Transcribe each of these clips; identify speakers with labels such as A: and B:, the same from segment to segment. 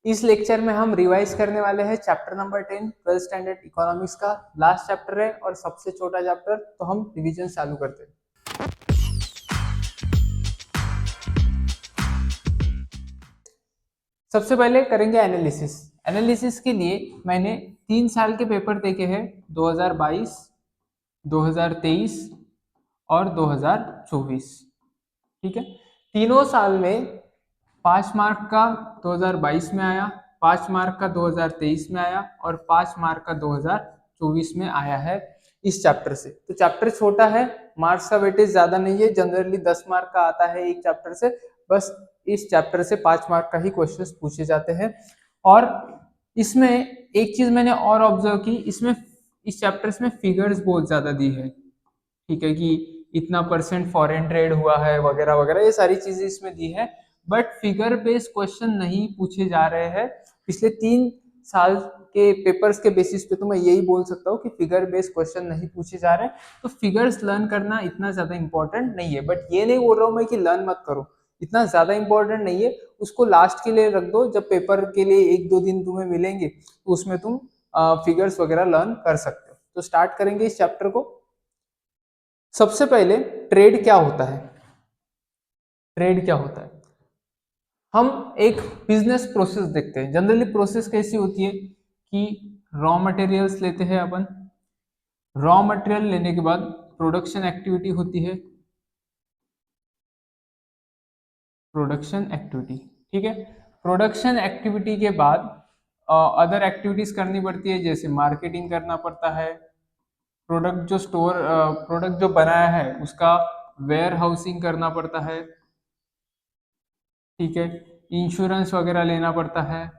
A: इस लेक्चर में हम रिवाइज करने वाले हैं chapter number 10 12th standard economics का लास्ट चैप्टर है और सबसे छोटा चैप्टर, तो हम रिवीजन चालू करते हैं। सबसे पहले करेंगे एनालिसिस। एनालिसिस के लिए मैंने 3 साल के पेपर देखे हैं, 2022, 2023 और 2024। ठीक है, तीनों साल में 5 मार्क का 2022 में आया, 5 मार्क का 2023 में आया और 5 मार्क का 2024 में आया है इस चैप्टर से। तो चैप्टर छोटा है, मार्क्स का वेटेज ज्यादा नहीं है, जनरली 10 मार्क का आता है एक चैप्टर से। बस इस चैप्टर से 5 मार्क का ही क्वेश्चंस पूछे जाते हैं। और इसमें एक चीज मैंने और ऑब्जर्व की, इसमें इस चैप्टर्स में फिगर्स बहुत ज्यादा दी है। ठीक है, कि इतना परसेंट फॉरेन ट्रेड हुआ है वगैरह वगैरह, ये सारी चीजें इसमें दी है। बट फिगर बेस्ड क्वेश्चन नहीं पूछे जा रहे हैं पिछले 3 साल के पेपर्स के बेसिस पे। तो मैं यही बोल सकता हूँ कि फिगर बेस्ड क्वेश्चन नहीं पूछे जा रहे, तो फिगर्स लर्न करना इतना ज्यादा इंपॉर्टेंट नहीं है। बट ये नहीं बोल रहा हूँ मैं कि लर्न मत करो, इतना ज्यादा इंपॉर्टेंट नहीं है, उसको लास्ट के लिए रख दो। जब पेपर के लिए 1-2 दिन तुम्हें मिलेंगे तो उसमें तुम फिगर्स वगैरह लर्न कर सकते हो। तो स्टार्ट करेंगे इस चैप्टर को। सबसे पहले ट्रेड क्या होता है। ट्रेड क्या होता है, हम एक बिजनेस प्रोसेस देखते हैं। जनरली प्रोसेस कैसी होती है कि रॉ मटेरियल्स लेते हैं अपन, रॉ मटेरियल लेने के बाद प्रोडक्शन एक्टिविटी होती है, प्रोडक्शन एक्टिविटी। ठीक है, प्रोडक्शन एक्टिविटी के बाद अदर एक्टिविटीज करनी पड़ती है, जैसे मार्केटिंग करना पड़ता है, प्रोडक्ट जो बनाया है उसका वेयर हाउसिंग करना पड़ता है। ठीक है, इंश्योरेंस वगैरह लेना पड़ता है,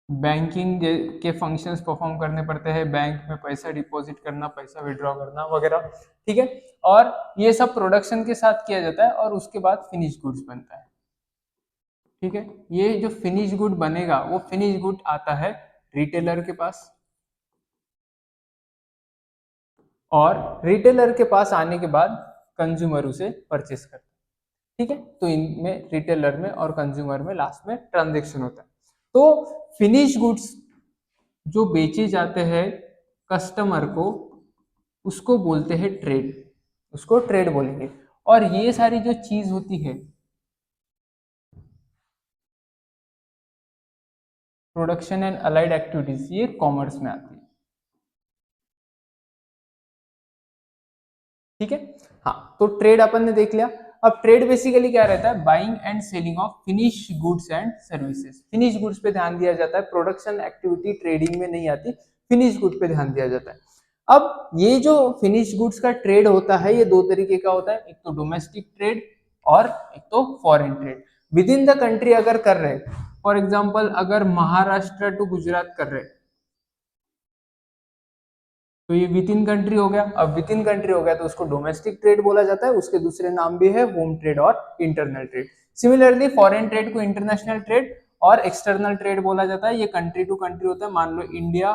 A: बैंकिंग के फंक्शंस परफॉर्म करने पड़ते हैं, बैंक में पैसा डिपॉजिट करना, पैसा विड्रॉ करना वगैरह। ठीक है, और ये सब प्रोडक्शन के साथ किया जाता है और उसके बाद फिनिश गुड्स बनता है। ठीक है, ये जो फिनिश गुड बनेगा वो फिनिश गुड आता है रिटेलर के पास, और रिटेलर के पास आने के बाद कंज्यूमर उसे परचेस करता है। ठीक है, तो इनमें रिटेलर में और कंज्यूमर में लास्ट में ट्रांजेक्शन होता है। तो फिनिश गुड्स जो बेचे जाते हैं कस्टमर को, उसको बोलते हैं ट्रेड, उसको ट्रेड बोलेंगे। और ये सारी जो चीज होती है प्रोडक्शन एंड अलाइड एक्टिविटीज, ये कॉमर्स में आती है। ठीक है, हाँ, तो ट्रेड अपन ने देख लिया। अब ट्रेड बेसिकली क्या रहता है, buying and selling of finish goods and services. Finish goods पे ध्यान दिया जाता है, प्रोडक्शन एक्टिविटी ट्रेडिंग में नहीं आती, फिनिश गुड पे ध्यान दिया जाता है। अब ये जो फिनिश गुड्स का ट्रेड होता है, ये 2 तरीके का होता है, एक तो डोमेस्टिक ट्रेड और एक तो foreign trade. With in the country अगर कर रहे, फॉर एग्जाम्पल अगर महाराष्ट्र टू गुजरात कर रहे, तो ये विद इन कंट्री हो गया। अब विद इन कंट्री हो गया तो उसको डोमेस्टिक ट्रेड बोला जाता है, उसके दूसरे नाम भी है होम ट्रेड और internal trade. Similarly foreign trade को इंटरनेशनल ट्रेड और एक्सटर्नल ट्रेड बोला जाता है। ये कंट्री टू कंट्री होता है, मान लो इंडिया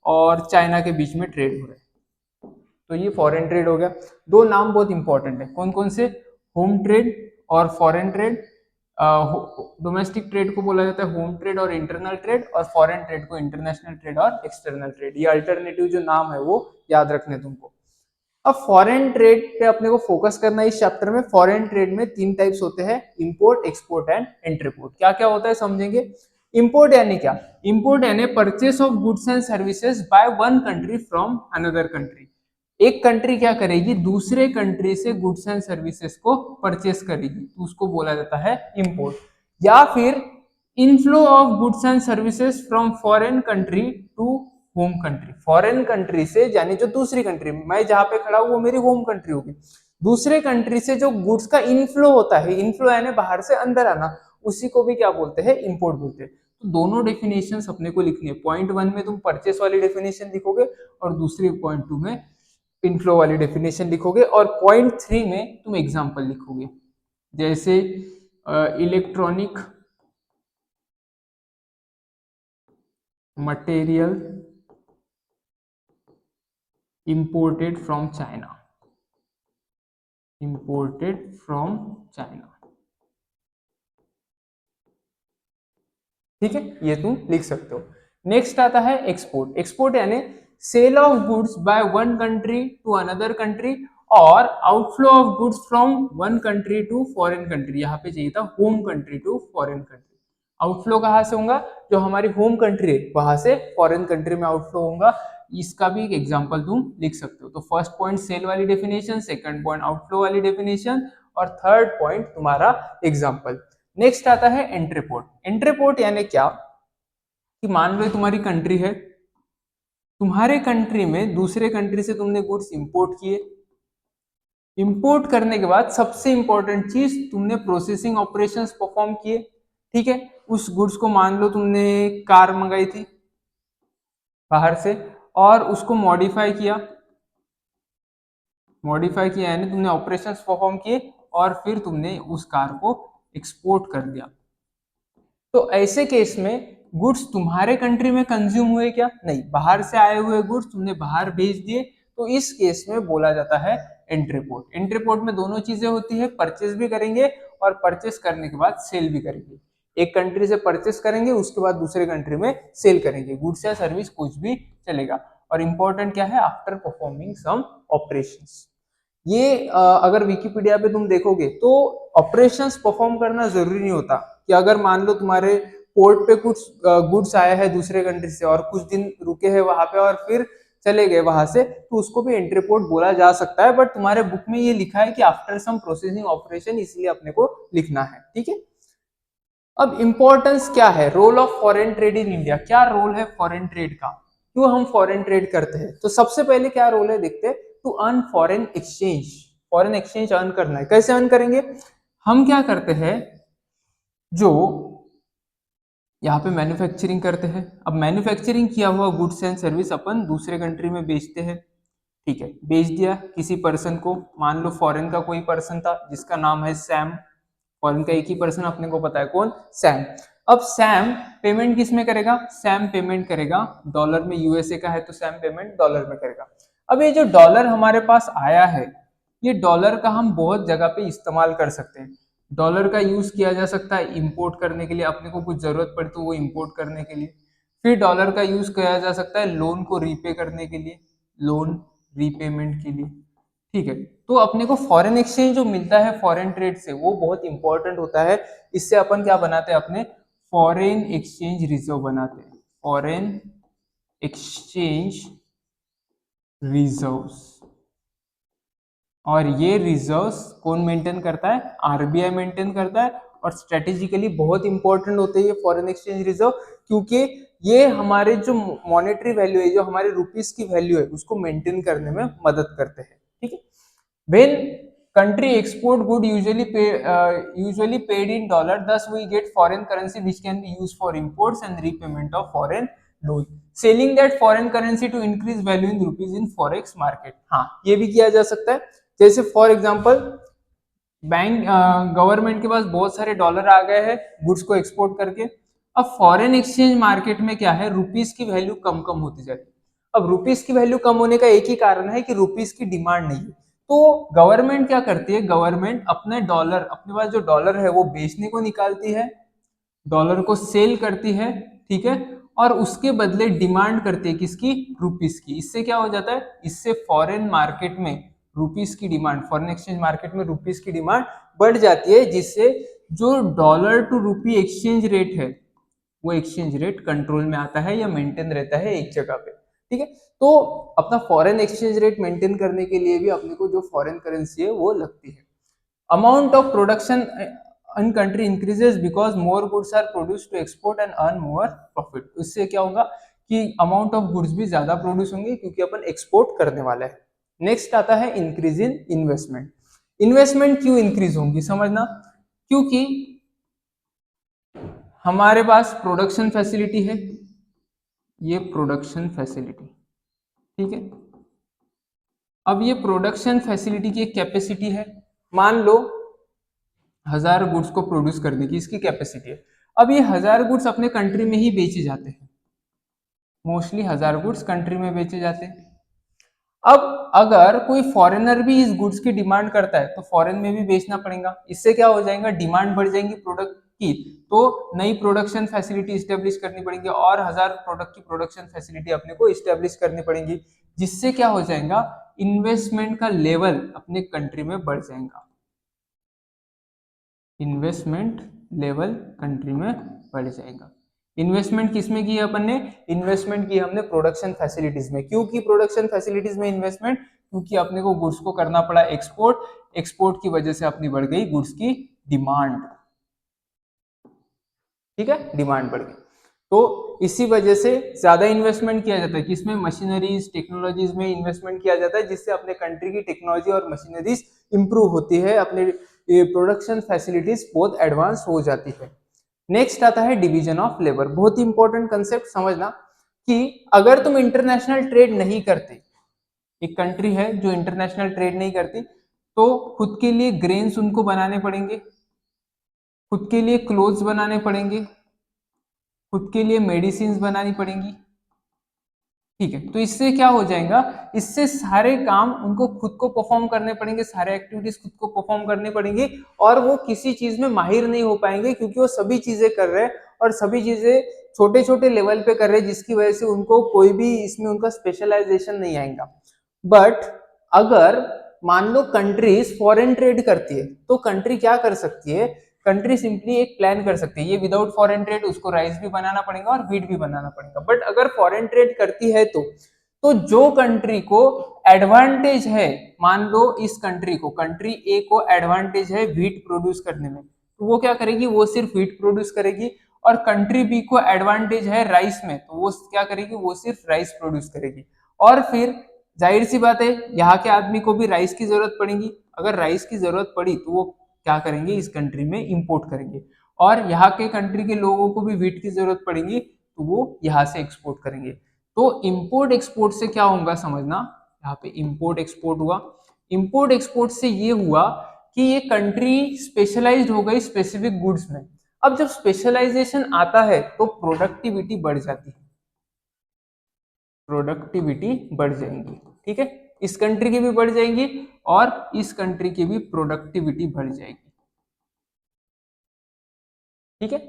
A: और चाइना के बीच में ट्रेड हो रहा है, तो ये फॉरेन ट्रेड हो गया। दो नाम बहुत इंपॉर्टेंट है, कौन कौन से, होम ट्रेड और फॉरेन ट्रेड। डोमेस्टिक ट्रेड को बोला जाता है होम ट्रेड और इंटरनल ट्रेड, और फॉरेन ट्रेड को इंटरनेशनल ट्रेड और एक्सटर्नल ट्रेड। ये अल्टरनेटिव जो नाम है वो याद रखने तुमको। अब फॉरेन ट्रेड पे अपने को फोकस करना है इस चैप्टर में। फॉरेन ट्रेड में 3 टाइप्स होते हैं, इंपोर्ट, एक्सपोर्ट एंड इंटरपोर्ट। क्या क्या होता है समझेंगे। इंपोर्ट यानी क्या, इंपोर्ट यानी purchase of goods and services by one country from another country. एक कंट्री क्या करेगी, दूसरे कंट्री से गुड्स एंड सर्विसेज को परचेस करेगी, तो उसको बोला जाता है इंपोर्ट। या फिर inflow of goods and services from foreign country to home country. Foreign country से यानी जो दूसरी कंट्री, मैं जहां पे खड़ा हूं वो मेरी होम कंट्री होगी, दूसरे कंट्री से जो गुड्स का इनफ्लो होता है, इनफ्लो यानी बाहर से अंदर आना, उसी को भी क्या बोलते हैं, इंपोर्ट बोलते हैं। तो दोनों डेफिनेशन अपने को लिखनी है। पॉइंट 1 में तुम परचेस वाली डेफिनेशन लिखोगे और दूसरी पॉइंट 2 में इनफ्लो वाली डेफिनेशन लिखोगे, और पॉइंट 3 में तुम एग्जांपल लिखोगे। जैसे electronic material imported from China, imported from China। ठीक है, ये तुम लिख सकते हो। नेक्स्ट आता है एक्सपोर्ट। एक्सपोर्ट यानी sale of goods by one country to another country और outflow of goods from one country to foreign country. यहाँ पे चाहिए था home country to foreign country. Outflow कहाँ से होगा? जो हमारी होम कंट्री है वहां से फॉरेन कंट्री में आउटफ्लो होगा। इसका भी एक एग्जांपल तुम लिख सकते हो। तो फर्स्ट पॉइंट सेल वाली डेफिनेशन, सेकंड पॉइंट आउटफ्लो वाली डेफिनेशन और थर्ड पॉइंट तुम्हारा एग्जांपल। नेक्स्ट आता है एंट्रीपोर्ट। एंट्रीपोर्ट यानी क्या कि मान लो तुम्हारी कंट्री है, तुम्हारे कंट्री में दूसरे कंट्री से तुमने गुड्स इंपोर्ट किए। इंपोर्ट करने के बाद सबसे इंपॉर्टेंट चीज, तुमने प्रोसेसिंग ऑपरेशंस परफॉर्म किए। ठीक है, उस गुड्स को मान लो तुमने कार मंगाई थी बाहर से और उसको मॉडिफाई किया। मॉडिफाई किया यानी तुमने ऑपरेशंस परफॉर्म किए और फिर तुमने उस कार को एक्सपोर्ट कर दिया। तो ऐसे केस में गुड्स तुम्हारे कंट्री में कंज्यूम हुए क्या? नहीं, बाहर से आए हुए गुड्स तुमने बाहर भेज दिए। तो इस केस में बोला जाता है एंट्रीपोर्ट। एंट्रीपोर्ट में दोनों चीजें होती है, परचेस भी करेंगे और परचेस करने के बाद सेल भी करेंगे। एक कंट्री से परचेस करेंगे, उसके बाद दूसरे कंट्री में सेल करेंगे। गुड्स या सर्विस कुछ भी चलेगा। और इंपॉर्टेंट क्या है? After performing some operations. ये अगर विकिपीडिया पे तुम देखोगे तो ऑपरेशंस परफॉर्म करना जरूरी नहीं होता कि अगर मान लो तुम्हारे पोर्ट पे कुछ गुड्स आया है दूसरे कंट्री से और कुछ दिन रुके हैं वहां पे और फिर चले गए वहां से, तो उसको भी एंट्री पोर्ट बोला जा सकता है। बट तुम्हारे बुक में ये लिखा है कि आफ्टर सम प्रोसेसिंग ऑपरेशन, इसलिए अपने को लिखना है। ठीक है, अब इंपॉर्टेंस क्या है? Role of foreign trade in India. क्या रोल है फॉरेन ट्रेड का? क्यों हम फॉरेन ट्रेड करते हैं? तो सबसे पहले क्या रोल है देखते हैं। To earn foreign exchange. Foreign exchange earn करना है। कैसे अर्न करेंगे? हम क्या करते हैं, जो यहाँ पे मैन्युफैक्चरिंग करते हैं। अब मैन्युफैक्चरिंग किया हुआ गुड्स एंड सर्विस अपन दूसरे कंट्री में बेचते हैं। ठीक है, बेच दिया किसी पर्सन को, मान लो फॉरेन का कोई पर्सन था जिसका नाम है सैम। फॉरेन का एक ही पर्सन अपने को पता है, कौन? सैम। अब सैम पेमेंट किस में करेगा? सैम पेमेंट करेगा डॉलर में। यूएसए का है तो सैम पेमेंट डॉलर में करेगा। अब ये जो डॉलर हमारे पास आया है, ये डॉलर का हम बहुत जगह पे इस्तेमाल कर सकते हैं। डॉलर का यूज किया जा सकता है इंपोर्ट करने के लिए, अपने को कुछ जरूरत पड़े तो वो इंपोर्ट करने के लिए। फिर डॉलर का यूज किया जा सकता है लोन को रीपे करने के लिए, लोन रीपेमेंट के लिए। ठीक है, तो अपने को फॉरेन एक्सचेंज जो मिलता है फॉरेन ट्रेड से, वो बहुत इंपॉर्टेंट होता है। इससे अपन क्या बनाते हैं? अपने फॉरेन एक्सचेंज रिजर्व बनाते हैं। Foreign exchange reserves. और ये रिजर्व्स कौन मेंटेन करता है? आरबीआई मेंटेन करता है। और स्ट्रेटेजिकली बहुत इंपॉर्टेंट होते हैं ये फॉरेन एक्सचेंज रिजर्व, क्योंकि ये हमारे जो मॉनेटरी वैल्यू है, जो हमारे रुपीस की वैल्यू है, उसको मेंटेन करने में मदद करते हैं। ठीक है, when country export good usually paid in dollar, thus we get foreign currency which can be used for imports and repayment of foreign loan, selling that foreign currency to increase value in rupees in forex market। हाँ, ये भी किया जा सकता है। जैसे for example bank government के पास बहुत सारे डॉलर आ गए हैं गुड्स को एक्सपोर्ट करके। अब फॉरेन एक्सचेंज मार्केट में क्या है, रुपीस की वैल्यू कम कम होती जाती है। अब रुपीस की वैल्यू कम होने का एक ही कारण है कि रुपीस की डिमांड नहीं है। तो गवर्नमेंट क्या करती है? गवर्नमेंट अपने डॉलर, अपने पास जो डॉलर है वो बेचने को निकालती है, डॉलर को सेल करती है। ठीक है, और उसके बदले डिमांड करती है किसकी? रुपीस की। इससे क्या हो जाता है? इससे फॉरेन मार्केट में रुपीस की डिमांड, फॉरेन एक्सचेंज मार्केट में रुपीस की डिमांड बढ़ जाती है, जिससे जो dollar to rupee exchange rate है, वो एक्सचेंज रेट कंट्रोल में आता है या मेंटेन रहता है एक जगह पे। ठीक है, तो अपना फॉरेन एक्सचेंज रेट मेंटेन करने के लिए भी अपने को जो फॉरेन करेंसी है वो लगती है। Amount of production in country increases because more goods are produced to export and earn more profit। उससे क्या होगा कि अमाउंट ऑफ गुड्स भी ज्यादा प्रोड्यूस होंगे क्योंकि अपन एक्सपोर्ट करने वाला है। नेक्स्ट आता है इंक्रीज इन इन्वेस्टमेंट। इन्वेस्टमेंट क्यों इंक्रीज होंगी समझना, क्योंकि हमारे पास प्रोडक्शन फैसिलिटी है, ये प्रोडक्शन फैसिलिटी। ठीक है, अब ये प्रोडक्शन फैसिलिटी की एक कैपेसिटी है। मान लो 1000 गुड्स को प्रोड्यूस करने की इसकी कैपेसिटी है। अब ये 1000 गुड्स अपने कंट्री में ही बेचे जाते हैं, मोस्टली 1000 गुड्स कंट्री में बेचे जाते हैं। अब अगर कोई फॉरेनर भी इस गुड्स की डिमांड करता है तो फॉरेन में भी बेचना पड़ेगा। इससे क्या हो जाएगा? डिमांड बढ़ जाएगी प्रोडक्ट की, तो नई प्रोडक्शन फैसिलिटी स्टेब्लिश करनी पड़ेगी और 1000 प्रोडक्ट की प्रोडक्शन फैसिलिटी अपने को स्टेब्लिश करनी पड़ेगी, जिससे क्या हो जाएगा, इन्वेस्टमेंट का लेवल अपने कंट्री में बढ़ जाएगा, इन्वेस्टमेंट लेवल कंट्री में बढ़ जाएगा। इन्वेस्टमेंट किसमें की है अपन ने, इन्वेस्टमेंट की हमने प्रोडक्शन फैसिलिटीज में। क्यों की प्रोडक्शन फैसिलिटीज में इन्वेस्टमेंट, क्योंकि अपने को गुड्स को करना पड़ा एक्सपोर्ट, एक्सपोर्ट की वजह से अपनी बढ़ गई गुड्स की डिमांड, ठीक है, डिमांड बढ़ गई। तो इसी वजह से ज्यादा इन्वेस्टमेंट किया जाता है, किसमें, मशीनरीज टेक्नोलॉजीज में इन्वेस्टमेंट किया जाता है, जिससे अपने कंट्री की टेक्नोलॉजी और मशीनरीज इंप्रूव होती है, अपने प्रोडक्शन फैसिलिटीज बहुत एडवांस हो जाती है। नेक्स्ट आता है डिवीजन ऑफ लेबर। बहुत ही इंपॉर्टेंट कंसेप्ट समझना कि अगर तुम इंटरनेशनल ट्रेड नहीं करते, एक कंट्री है जो इंटरनेशनल ट्रेड नहीं करती, तो खुद के लिए ग्रेन्स उनको बनाने पड़ेंगे, खुद के लिए क्लोथ्स बनाने पड़ेंगे, खुद के लिए मेडिसिन बनानी पड़ेंगी, ठीक है। तो इससे क्या हो जाएगा, इससे सारे काम उनको खुद को परफॉर्म करने पड़ेंगे, सारे एक्टिविटीज खुद को परफॉर्म करने पड़ेंगे, और वो किसी चीज में माहिर नहीं हो पाएंगे, क्योंकि वो सभी चीजें कर रहे हैं और सभी चीजें छोटे छोटे लेवल पे कर रहे हैं, जिसकी वजह से उनको कोई भी इसमें उनका स्पेशलाइजेशन नहीं आएगा। बट अगर मान लो कंट्रीज फॉरेन ट्रेड करती है, तो कंट्री क्या कर सकती है, कंट्री सिंपली एक प्लान कर सकती है, ये विदाउट फॉरेन ट्रेड उसको राइस भी बनाना पड़ेगा और व्हीट भी बनाना पड़ेगा। बट अगर फॉरेन ट्रेड करती है तो जो कंट्री को एडवांटेज है, मान लो इस कंट्री को, कंट्री ए को एडवांटेज है व्हीट प्रोड्यूस करने में, तो वो क्या करेगी, वो सिर्फ व्हीट प्रोड्यूस करेगी। और कंट्री बी को एडवांटेज है राइस में, तो वो क्या करेगी, वो सिर्फ राइस प्रोड्यूस करेगी। और फिर जाहिर सी बात है, यहाँ के आदमी को भी राइस की जरूरत पड़ेगी, अगर राइस की जरूरत पड़ी तो वो क्या करेंगे, इस कंट्री में इंपोर्ट करेंगे, और यहाँ के कंट्री के लोगों को भी व्हीट की जरूरत पड़ेगी, तो वो यहाँ से एक्सपोर्ट करेंगे। तो इंपोर्ट एक्सपोर्ट से क्या होगा समझना, यहाँ पे इंपोर्ट एक्सपोर्ट हुआ, इंपोर्ट एक्सपोर्ट से ये हुआ कि ये कंट्री स्पेशलाइज्ड हो गई स्पेसिफिक गुड्स में। अब जब स्पेशलाइजेशन आता है तो प्रोडक्टिविटी बढ़ जाती है, प्रोडक्टिविटी बढ़ जाएंगी, ठीक है, इस कंट्री की भी बढ़ जाएंगी और इस कंट्री की भी प्रोडक्टिविटी बढ़ जाएगी, ठीक है।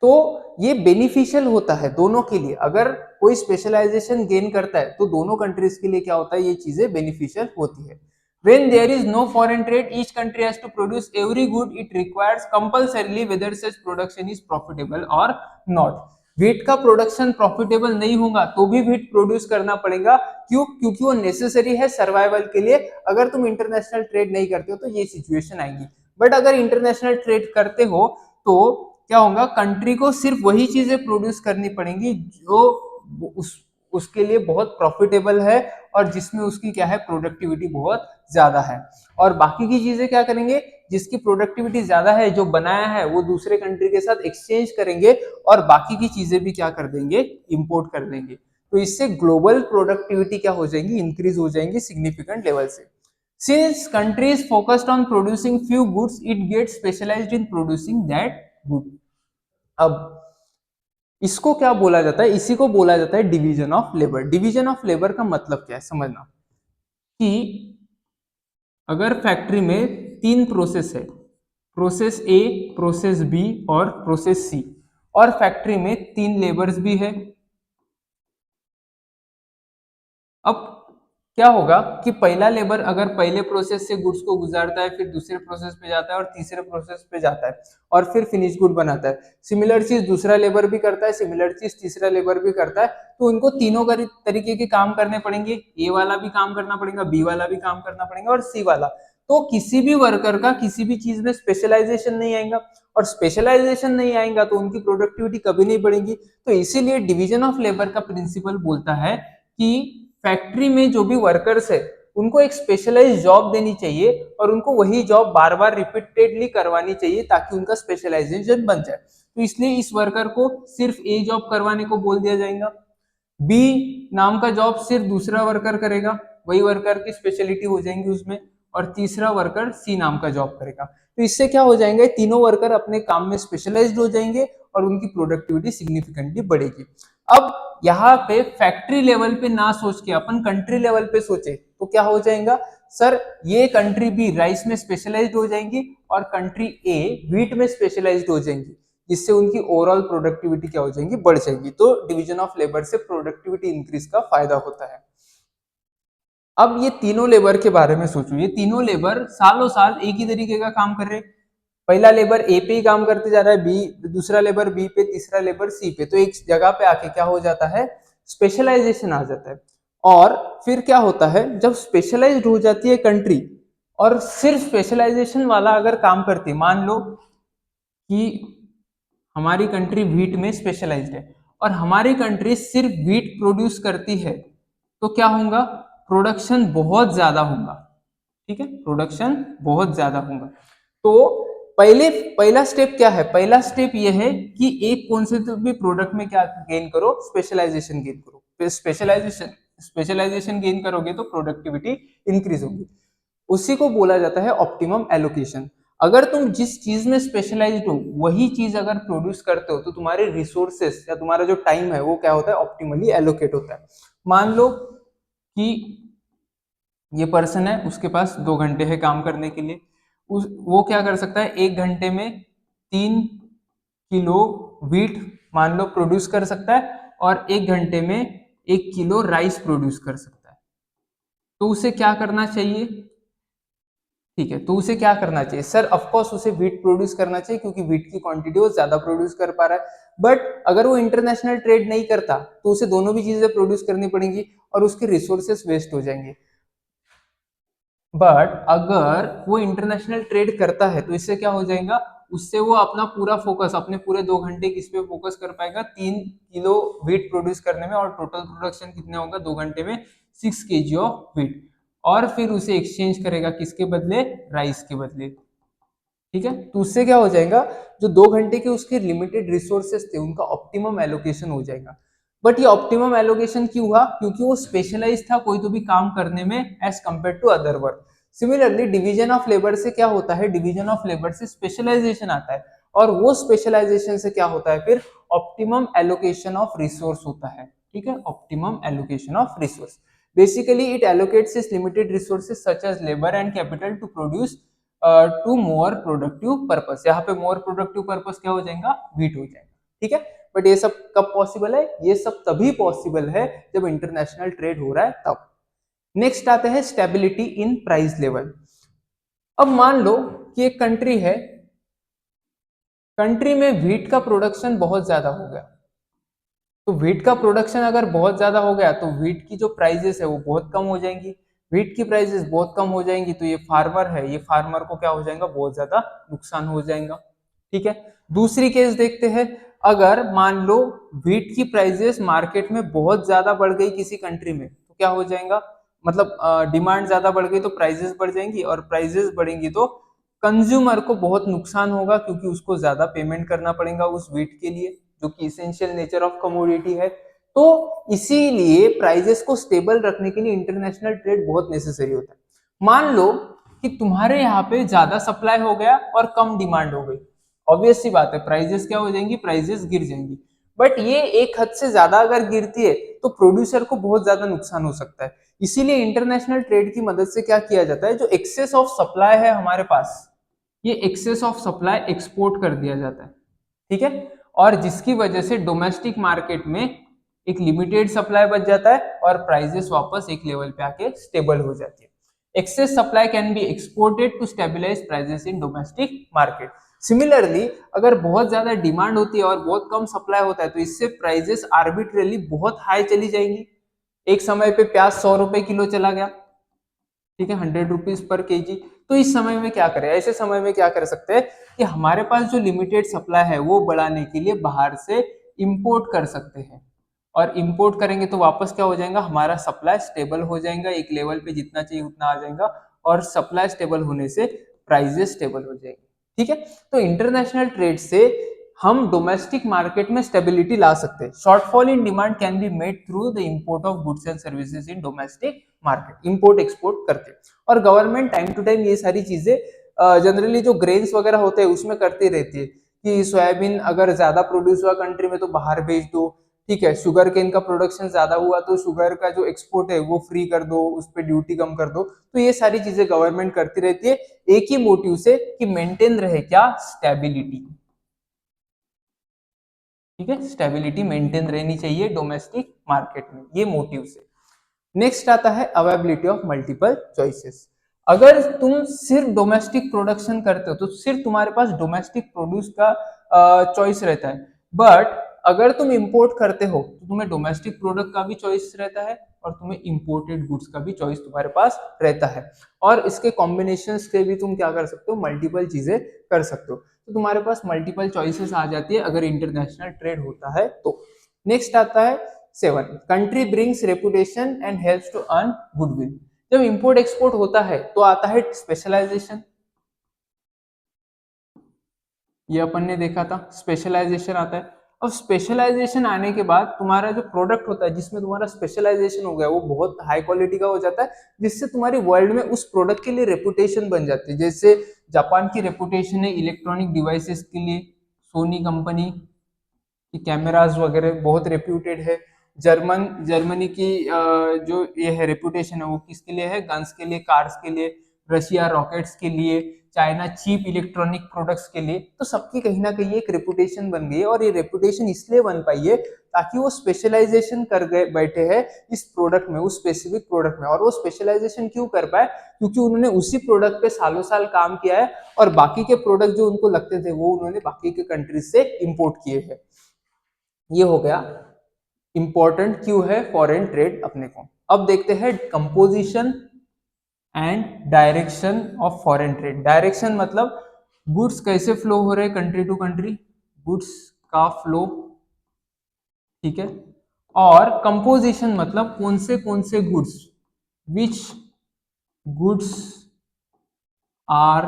A: तो ये बेनिफिशियल होता है दोनों के लिए, अगर कोई स्पेशलाइजेशन गेन करता है तो दोनों कंट्रीज के लिए क्या होता है, ये चीजें बेनिफिशियल होती है। When there is no foreign trade, each country has to produce every good it requires compulsorily, whether such production is profitable or not. Wheat का प्रोडक्शन प्रॉफिटेबल नहीं होगा तो भी व्हीट प्रोड्यूस करना पड़ेगा, क्यों, क्योंकि वो नेसेसरी है सर्वाइवल के लिए। अगर तुम इंटरनेशनल ट्रेड नहीं करते हो तो ये सिचुएशन आएगी, बट अगर इंटरनेशनल ट्रेड करते हो तो क्या होगा, कंट्री को सिर्फ वही चीजें प्रोड्यूस करनी पड़ेंगी जो उसके लिए बहुत प्रॉफिटेबल है और जिसमें उसकी क्या है, प्रोडक्टिविटी बहुत ज्यादा है। और बाकी की चीजें क्या करेंगे, जिसकी प्रोडक्टिविटी ज्यादा है, जो बनाया है, वो दूसरे कंट्री के साथ एक्सचेंज करेंगे और बाकी की चीजें भी क्या कर देंगे, इंपोर्ट कर देंगे। तो इससे ग्लोबल प्रोडक्टिविटी क्या हो जाएंगी, इंक्रीज हो जाएंगी सिग्निफिकेंट लेवल से। Since country is focused on producing few goods, it gets specialized in producing that good. अब इसको क्या बोला जाता है, इसी को बोला जाता है division of labour. Division of labour का मतलब क्या है समझना, कि अगर फैक्ट्री में 3 प्रोसेस है, प्रोसेस ए, प्रोसेस बी और प्रोसेस सी, और फैक्ट्री में 3 लेबर्स भी है। अब क्या होगा कि पहला लेबर अगर पहले प्रोसेस से गुड्स को गुजारता है, फिर दूसरे प्रोसेस पे जाता है और तीसरे प्रोसेस पे जाता है और फिर फिनिश गुड बनाता है, सिमिलर चीज दूसरा लेबर भी करता है, सिमिलर चीज तीसरा लेबर भी करता है, तो उनको तीनों तरीके के काम करने पड़ेंगे, ए वाला भी काम करना पड़ेगा, बी वाला भी काम करना पड़ेगा और सी वाला। तो किसी भी वर्कर का किसी भी चीज में स्पेशलाइजेशन नहीं आएगा, और स्पेशलाइजेशन नहीं आएगा तो उनकी प्रोडक्टिविटी कभी नहीं बढ़ेगी। तो इसीलिए डिवीजन ऑफ लेबर का प्रिंसिपल बोलता है कि फैक्ट्री में जो भी वर्कर्स है उनको एक स्पेशलाइज्ड जॉब देनी चाहिए और उनको वही जॉब बार बार रिपीटेडली करवानी चाहिए ताकि उनका स्पेशलाइजेशन बन जाए। तो इसलिए इस वर्कर को सिर्फ ए जॉब करवाने को बोल दिया जाएगा, बी नाम का जॉब सिर्फ दूसरा वर्कर करेगा, वही वर्कर की स्पेशलिटी हो जाएंगी उसमें, और तीसरा वर्कर सी नाम का जॉब करेगा। तो इससे क्या हो जाएंगे, तीनों वर्कर अपने काम में स्पेशलाइज्ड हो जाएंगे और उनकी प्रोडक्टिविटी सिग्निफिकेंटली बढ़ेगी। अब यहाँ पे फैक्ट्री लेवल पे ना सोच के अपन कंट्री लेवल पे सोचे तो क्या हो जाएगा, सर ये कंट्री बी राइस में स्पेशलाइज्ड हो जाएंगी और कंट्री ए व्हीट में स्पेशलाइज्ड हो जाएंगी। जिससे उनकी ओवरऑल प्रोडक्टिविटी क्या हो जाएगी, बढ़ जाएगी। तो डिवीजन ऑफ लेबर से प्रोडक्टिविटी इंक्रीज का फायदा होता है। अब ये तीनों लेबर के बारे में सोचो, ये तीनों लेबर सालों साल एक ही तरीके का काम कर रहे हैं। पहला लेबर ए पे ही काम करते जा रहा है, बी, दूसरा लेबर बी पे, तीसरा लेबर सी पे। तो एक जगह पे आके क्या हो जाता है, स्पेशलाइजेशन आ जाता है। और फिर क्या होता है, जब स्पेशलाइज्ड हो जाती है कंट्री और सिर्फ स्पेशलाइजेशन वाला अगर काम करती है, मान लो कि हमारी कंट्री व्हीट में स्पेशलाइज्ड है और हमारी कंट्री सिर्फ व्हीट प्रोड्यूस करती है, तो क्या होगा, प्रोडक्शन बहुत ज्यादा होगा। ठीक है, प्रोडक्शन बहुत ज्यादा होगा। तो पहला स्टेप क्या है, पहला स्टेप ये है कि एक कौन से भी प्रोडक्ट में क्या गेन करो, स्पेशलाइजेशन गेन करो। स्पेशलाइजेशन गेन करोगे तो प्रोडक्टिविटी इंक्रीज होगी। उसी को बोला जाता है ऑप्टिमम एलोकेशन। अगर तुम जिस चीज में स्पेशलाइज्ड हो वही चीज अगर प्रोड्यूस करते हो तो तुम्हारे रिसोर्सेस या तुम्हारा जो टाइम है वो क्या होता है, ऑप्टिमली एलोकेट होता है। मान लो कि ये पर्सन है, उसके पास 2 घंटे है काम करने के लिए, वो क्या कर सकता है, 1 घंटे में 3 किलो व्हीट मान लो प्रोड्यूस कर सकता है और 1 घंटे में 1 किलो राइस प्रोड्यूस कर सकता है। तो उसे क्या करना चाहिए, ठीक है, तो उसे क्या करना चाहिए सर, ऑफकोर्स उसे व्हीट प्रोड्यूस करना चाहिए क्योंकि व्हीट की क्वांटिटी वो ज्यादा प्रोड्यूस कर पा रहा है। बट अगर वो इंटरनेशनल ट्रेड नहीं करता तो उसे दोनों भी चीजें प्रोड्यूस करनी पड़ेंगी और उसके रिसोर्सेस वेस्ट हो जाएंगे। बट अगर वो इंटरनेशनल ट्रेड करता है तो इससे क्या हो जाएगा, उससे वो अपना पूरा फोकस, अपने पूरे 2 घंटे किस पे फोकस कर पाएगा, 3 किलो व्हीट प्रोड्यूस करने में, और टोटल प्रोडक्शन कितना होगा 2 घंटे में, 6 kg ऑफ व्हीट। और फिर उसे एक्सचेंज करेगा किसके बदले, राइस के बदले। ठीक है, तो उससे क्या हो जाएगा, जो 2 घंटे के उसके लिमिटेड रिसोर्सेस थे उनका ऑप्टिमम एलोकेशन हो जाएगा। बट ये ऑप्टिमम एलोकेशन क्यों हुआ, क्योंकि वो स्पेशलाइज था कोई तो भी काम करने में as compare to other work. Similarly division of labour से क्या होता है, डिवीजन ऑफ लेबर से स्पेशलाइजेशन आता है और वो स्पेशलाइजेशन से क्या होता है, फिर ऑप्टिमम एलोकेशन ऑफ रिसोर्स होता है। ठीक है, optimum allocation of resource, basically it allocates its limited resources such as labour and capital to produce to more productive purpose. यहाँ पे मोर प्रोडक्टिव पर्पस क्या हो जाएगा, व्हीट हो जाएगा। ठीक है, बट ये सब कब पॉसिबल है, ये सब तभी पॉसिबल है जब इंटरनेशनल ट्रेड हो रहा है तब। नेक्स्ट आते हैं स्टेबिलिटी इन प्राइस लेवल। अब मान लो कि एक कंट्री है, कंट्री में व्हीट का प्रोडक्शन बहुत ज्यादा हो गया। तो व्हीट का प्रोडक्शन अगर बहुत ज्यादा हो गया तो व्हीट की जो प्राइजेस है वो बहुत कम हो जाएंगी। व्हीट की प्राइजेस बहुत कम हो जाएंगी तो ये फार्मर है, ये फार्मर को क्या हो जाएगा, बहुत ज्यादा नुकसान हो जाएगा। ठीक है, दूसरी केस देखते हैं। अगर मान लो व्हीट की प्राइजेस मार्केट में बहुत ज्यादा बढ़ गई किसी कंट्री में, तो क्या हो जाएगा, मतलब डिमांड ज्यादा बढ़ गई तो प्राइजेस बढ़ जाएंगी, और प्राइजेस बढ़ेंगी तो कंज्यूमर को बहुत नुकसान होगा क्योंकि उसको ज्यादा पेमेंट करना पड़ेगा उस व्हीट के लिए, जो कि इसेंशियल नेचर ऑफ कमोडिटी है। तो इसीलिए प्राइजेस को स्टेबल रखने के लिए इंटरनेशनल ट्रेड बहुत नेसेसरी होता है। मान लो कि तुम्हारे यहाँ पे ज्यादा सप्लाई हो गया और कम डिमांड हो गई, ऑब्वियस सी बात है प्राइजेस क्या हो जाएंगी, प्राइजेस गिर जाएंगी। बट ये एक हद से ज्यादा अगर गिरती है तो प्रोड्यूसर को बहुत ज्यादा नुकसान हो सकता है। इसीलिए इंटरनेशनल ट्रेड की मदद से क्या किया जाता है, जो एक्सेस ऑफ सप्लाई है हमारे पास, ये एक्सेस ऑफ सप्लाई एक्सपोर्ट कर दिया जाता है। ठीक है, और जिसकी वजह से डोमेस्टिक मार्केट में एक लिमिटेड सप्लाई बच जाता है और प्राइसेस वापस एक लेवल पे आके स्टेबल हो जाती है। Excess supply can be exported to stabilise prices in domestic market. Similarly अगर बहुत ज्यादा डिमांड होती है और बहुत कम सप्लाई होता है तो इससे प्राइसेस आर्बिट्रेरली बहुत हाई चली जाएंगी। एक समय पे प्याज 100 रुपए किलो चला गया, ठीक है, 100 रुपीज पर kg। तो इस समय में क्या करें, ऐसे समय में क्या कर सकते हैं कि हमारे पास जो लिमिटेड सप्लाई है वो बढ़ाने के लिए बाहर से इंपोर्ट कर सकते हैं, और इंपोर्ट करेंगे तो वापस क्या हो जाएगा, हमारा सप्लाई स्टेबल हो जाएगा, एक लेवल पे जितना चाहिए उतना आ जाएगा, और सप्लाई स्टेबल होने से प्राइजेस स्टेबल हो जाएंगे। ठीक है, तो इंटरनेशनल ट्रेड से हम डोमेस्टिक मार्केट में स्टेबिलिटी ला सकते हैं। Shortfall in demand can be made through the import of goods and services in domestic market, import export करके। और गवर्नमेंट टाइम टू टाइम ये सारी चीजें जनरली जो ग्रेन्स वगैरह होते हैं उसमें करती रहती है कि सोयाबीन अगर ज्यादा प्रोड्यूस हुआ कंट्री में तो बाहर भेज दो। ठीक है, शुगर केन का प्रोडक्शन ज्यादा हुआ तो शुगर का जो एक्सपोर्ट है वो फ्री कर दो, उस पर ड्यूटी कम कर दो। तो ये सारी चीजें गवर्नमेंट करती रहती है एक ही मोटिव से कि मेंटेन रहे क्या, स्टेबिलिटी। ठीक है, स्टेबिलिटी मेंटेन रहनी चाहिए डोमेस्टिक मार्केट में, ये मोटिव से। नेक्स्ट आता है अवेलेबिलिटी ऑफ मल्टीपल चॉइसेस। अगर तुम सिर्फ डोमेस्टिक प्रोडक्शन करते हो तो सिर्फ तुम्हारे पास डोमेस्टिक प्रोड्यूस का चॉइस रहता है, बट अगर तुम इंपोर्ट करते हो तो तुम्हें डोमेस्टिक प्रोडक्ट का भी चॉइस रहता है और तुम्हें इंपोर्टेड गुड्स का भी चॉइस तुम्हारे पास रहता है, और इसके कॉम्बिनेशन से भी तुम क्या कर सकते हो, मल्टीपल चीजें कर सकते हो। तो तुम्हारे पास मल्टीपल चॉइसेस आ जाती है अगर इंटरनेशनल ट्रेड होता है तो। नेक्स्ट आता है 7, country brings reputation and helps to earn goodwill. जब इंपोर्ट एक्सपोर्ट होता है तो आता है स्पेशलाइजेशन, ये अपन ने देखा था, स्पेशलाइजेशन आता है। अब स्पेशलाइजेशन आने के बाद तुम्हारा जो प्रोडक्ट होता है जिसमें तुम्हारा स्पेशलाइजेशन हो गया वो बहुत हाई क्वालिटी का हो जाता है, जिससे तुम्हारी वर्ल्ड में उस प्रोडक्ट के लिए रेपुटेशन बन जाती है। जैसे जापान की रेपुटेशन है इलेक्ट्रॉनिक डिवाइसेस के लिए, सोनी कंपनी की कैमराज वगैरह बहुत रेप्यूटेड है। जर्मनी की जो ये है रेपुटेशन है वो किसके लिए है, गन्स के लिए, कार्स के लिए। रशिया रॉकेट्स के लिए। चाइना चीप इलेक्ट्रॉनिक प्रोडक्ट्स के लिए। तो सबकी कहीं ना कहीं एक रेपुटेशन बन गई है, और ये रेपुटेशन इसलिए बन पाई है ताकि वो स्पेशलाइजेशन कर गए बैठे हैं इस प्रोडक्ट में, उस स्पेसिफिक प्रोडक्ट में। और वो स्पेशलाइजेशन क्यों कर पाए, क्योंकि उन्होंने उसी प्रोडक्ट पे सालों साल काम किया है, और बाकी के प्रोडक्ट जो उनको लगते थे वो उन्होंने बाकी के कंट्रीज से इंपोर्ट किए हैं। ये हो गया इंपॉर्टेंट क्यों है फॉरेन ट्रेड अपने को। अब देखते हैं composition and direction of foreign trade. Direction मतलब गुड्स कैसे फ्लो हो रहे कंट्री टू कंट्री, गुड्स का फ्लो, ठीक है। और कंपोजिशन मतलब कौन से goods, which goods are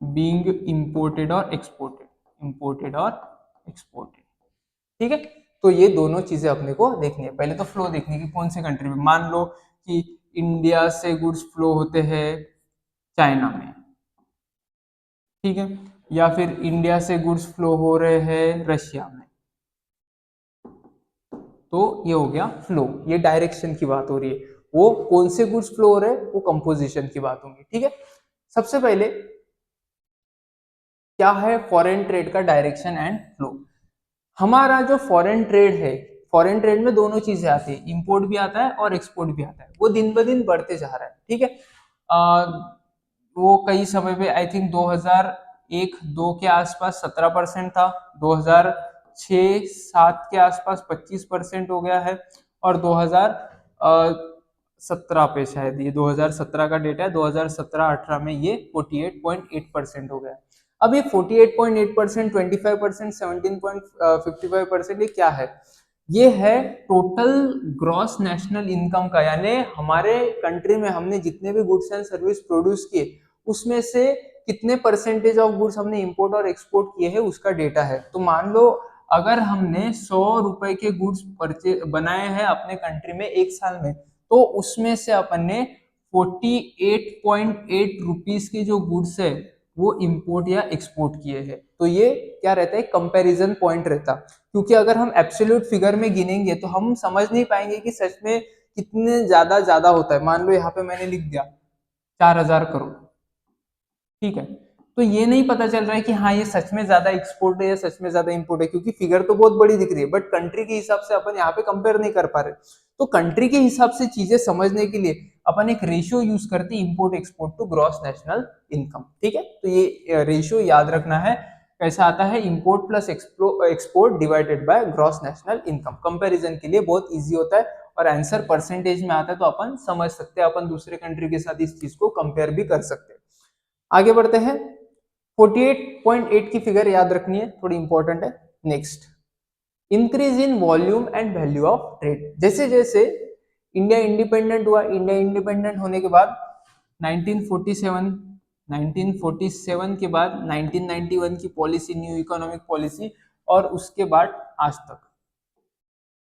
A: being imported और एक्सपोर्टेड, इंपोर्टेड और एक्सपोर्टेड, ठीक है। तो ये दोनों चीजें अपने को देखनी है। पहले तो फ्लो देखनी है कि कौन से कंट्री में, मान लो कि इंडिया से गुड्स फ्लो होते हैं चाइना में, ठीक है, या फिर इंडिया से गुड्स फ्लो हो रहे हैं रशिया में, तो ये हो गया फ्लो, ये डायरेक्शन की बात हो रही है। वो कौन से गुड्स फ्लो हो रहे हैं वो कंपोजिशन की बात होगी, ठीक है। सबसे पहले क्या है फॉरेन ट्रेड का डायरेक्शन एंड फ्लो। हमारा जो फॉरेन ट्रेड है, फॉरेन ट्रेड में दोनों चीजें आती है, इंपोर्ट भी आता है और एक्सपोर्ट भी आता है। वो दिन ब दिन बढ़ते जा रहा है, ठीक है। वो कई समय पे आई थिंक 2001-2 के आसपास 17% था, 2006-7 के आसपास 25% हो गया है, और 2017 पे शायद, ये 2017 का डेटा है, 2017-18 में ये 48.8% हो गया है। अब ये 48.8%, 25%, 17.55%, ये क्या है, ये है टोटल ग्रॉस नेशनल इनकम का, यानी हमारे कंट्री में हमने जितने भी गुड्स एंड सर्विस प्रोड्यूस किए उसमें से कितने परसेंटेज ऑफ गुड्स हमने इंपोर्ट और एक्सपोर्ट किए हैं उसका डेटा है। तो मान लो अगर हमने 100 रुपए के गुड्स बनाए हैं अपने कंट्री में एक साल में, तो उसमें से अपन ने 48.8 रुपीज के जो गुड्स है वो इंपोर्ट या एक्सपोर्ट किए हैं। तो ये क्या रहता है, कंपैरिजन पॉइंट रहता, क्योंकि अगर हम एब्सोल्यूट फिगर में गिनेंगे तो हम समझ नहीं पाएंगे कि सच में कितने ज्यादा होता है। मान लो यहाँ पे मैंने लिख दिया 4000 करोड़, ठीक है, तो ये नहीं पता चल रहा है कि हाँ ये सच में ज्यादा एक्सपोर्ट है या सच में ज्यादा इंपोर्ट है, क्योंकि फिगर तो बहुत बड़ी दिख रही है, बट कंट्री के हिसाब से अपन यहाँ पे कंपेयर नहीं कर पा रहे। तो कंट्री के हिसाब से चीजें समझने के लिए अपन एक रेशियो यूज करते हैं, import export to gross national income, ठीक है। तो ये रेशियो याद रखना है, कैसा आता है, import plus export divided by gross national income. Comparison के लिए बहुत इजी होता है, और आंसर परसेंटेज में आता है तो अपन समझ सकते हैं, अपन दूसरे कंट्री के साथ इस चीज को कंपेयर भी कर सकते हैं। आगे बढ़ते हैं, 48.8 की फिगर याद रखनी है, थोड़ी इंपॉर्टेंट है। Next, increase in volume and value of trade. जैसे जैसे इंडिया इंडिपेंडेंट हुआ, इंडिया इंडिपेंडेंट होने के बाद 1947 के बाद 1991 की पॉलिसी, न्यू इकोनॉमिक पॉलिसी, और उसके बाद आज तक,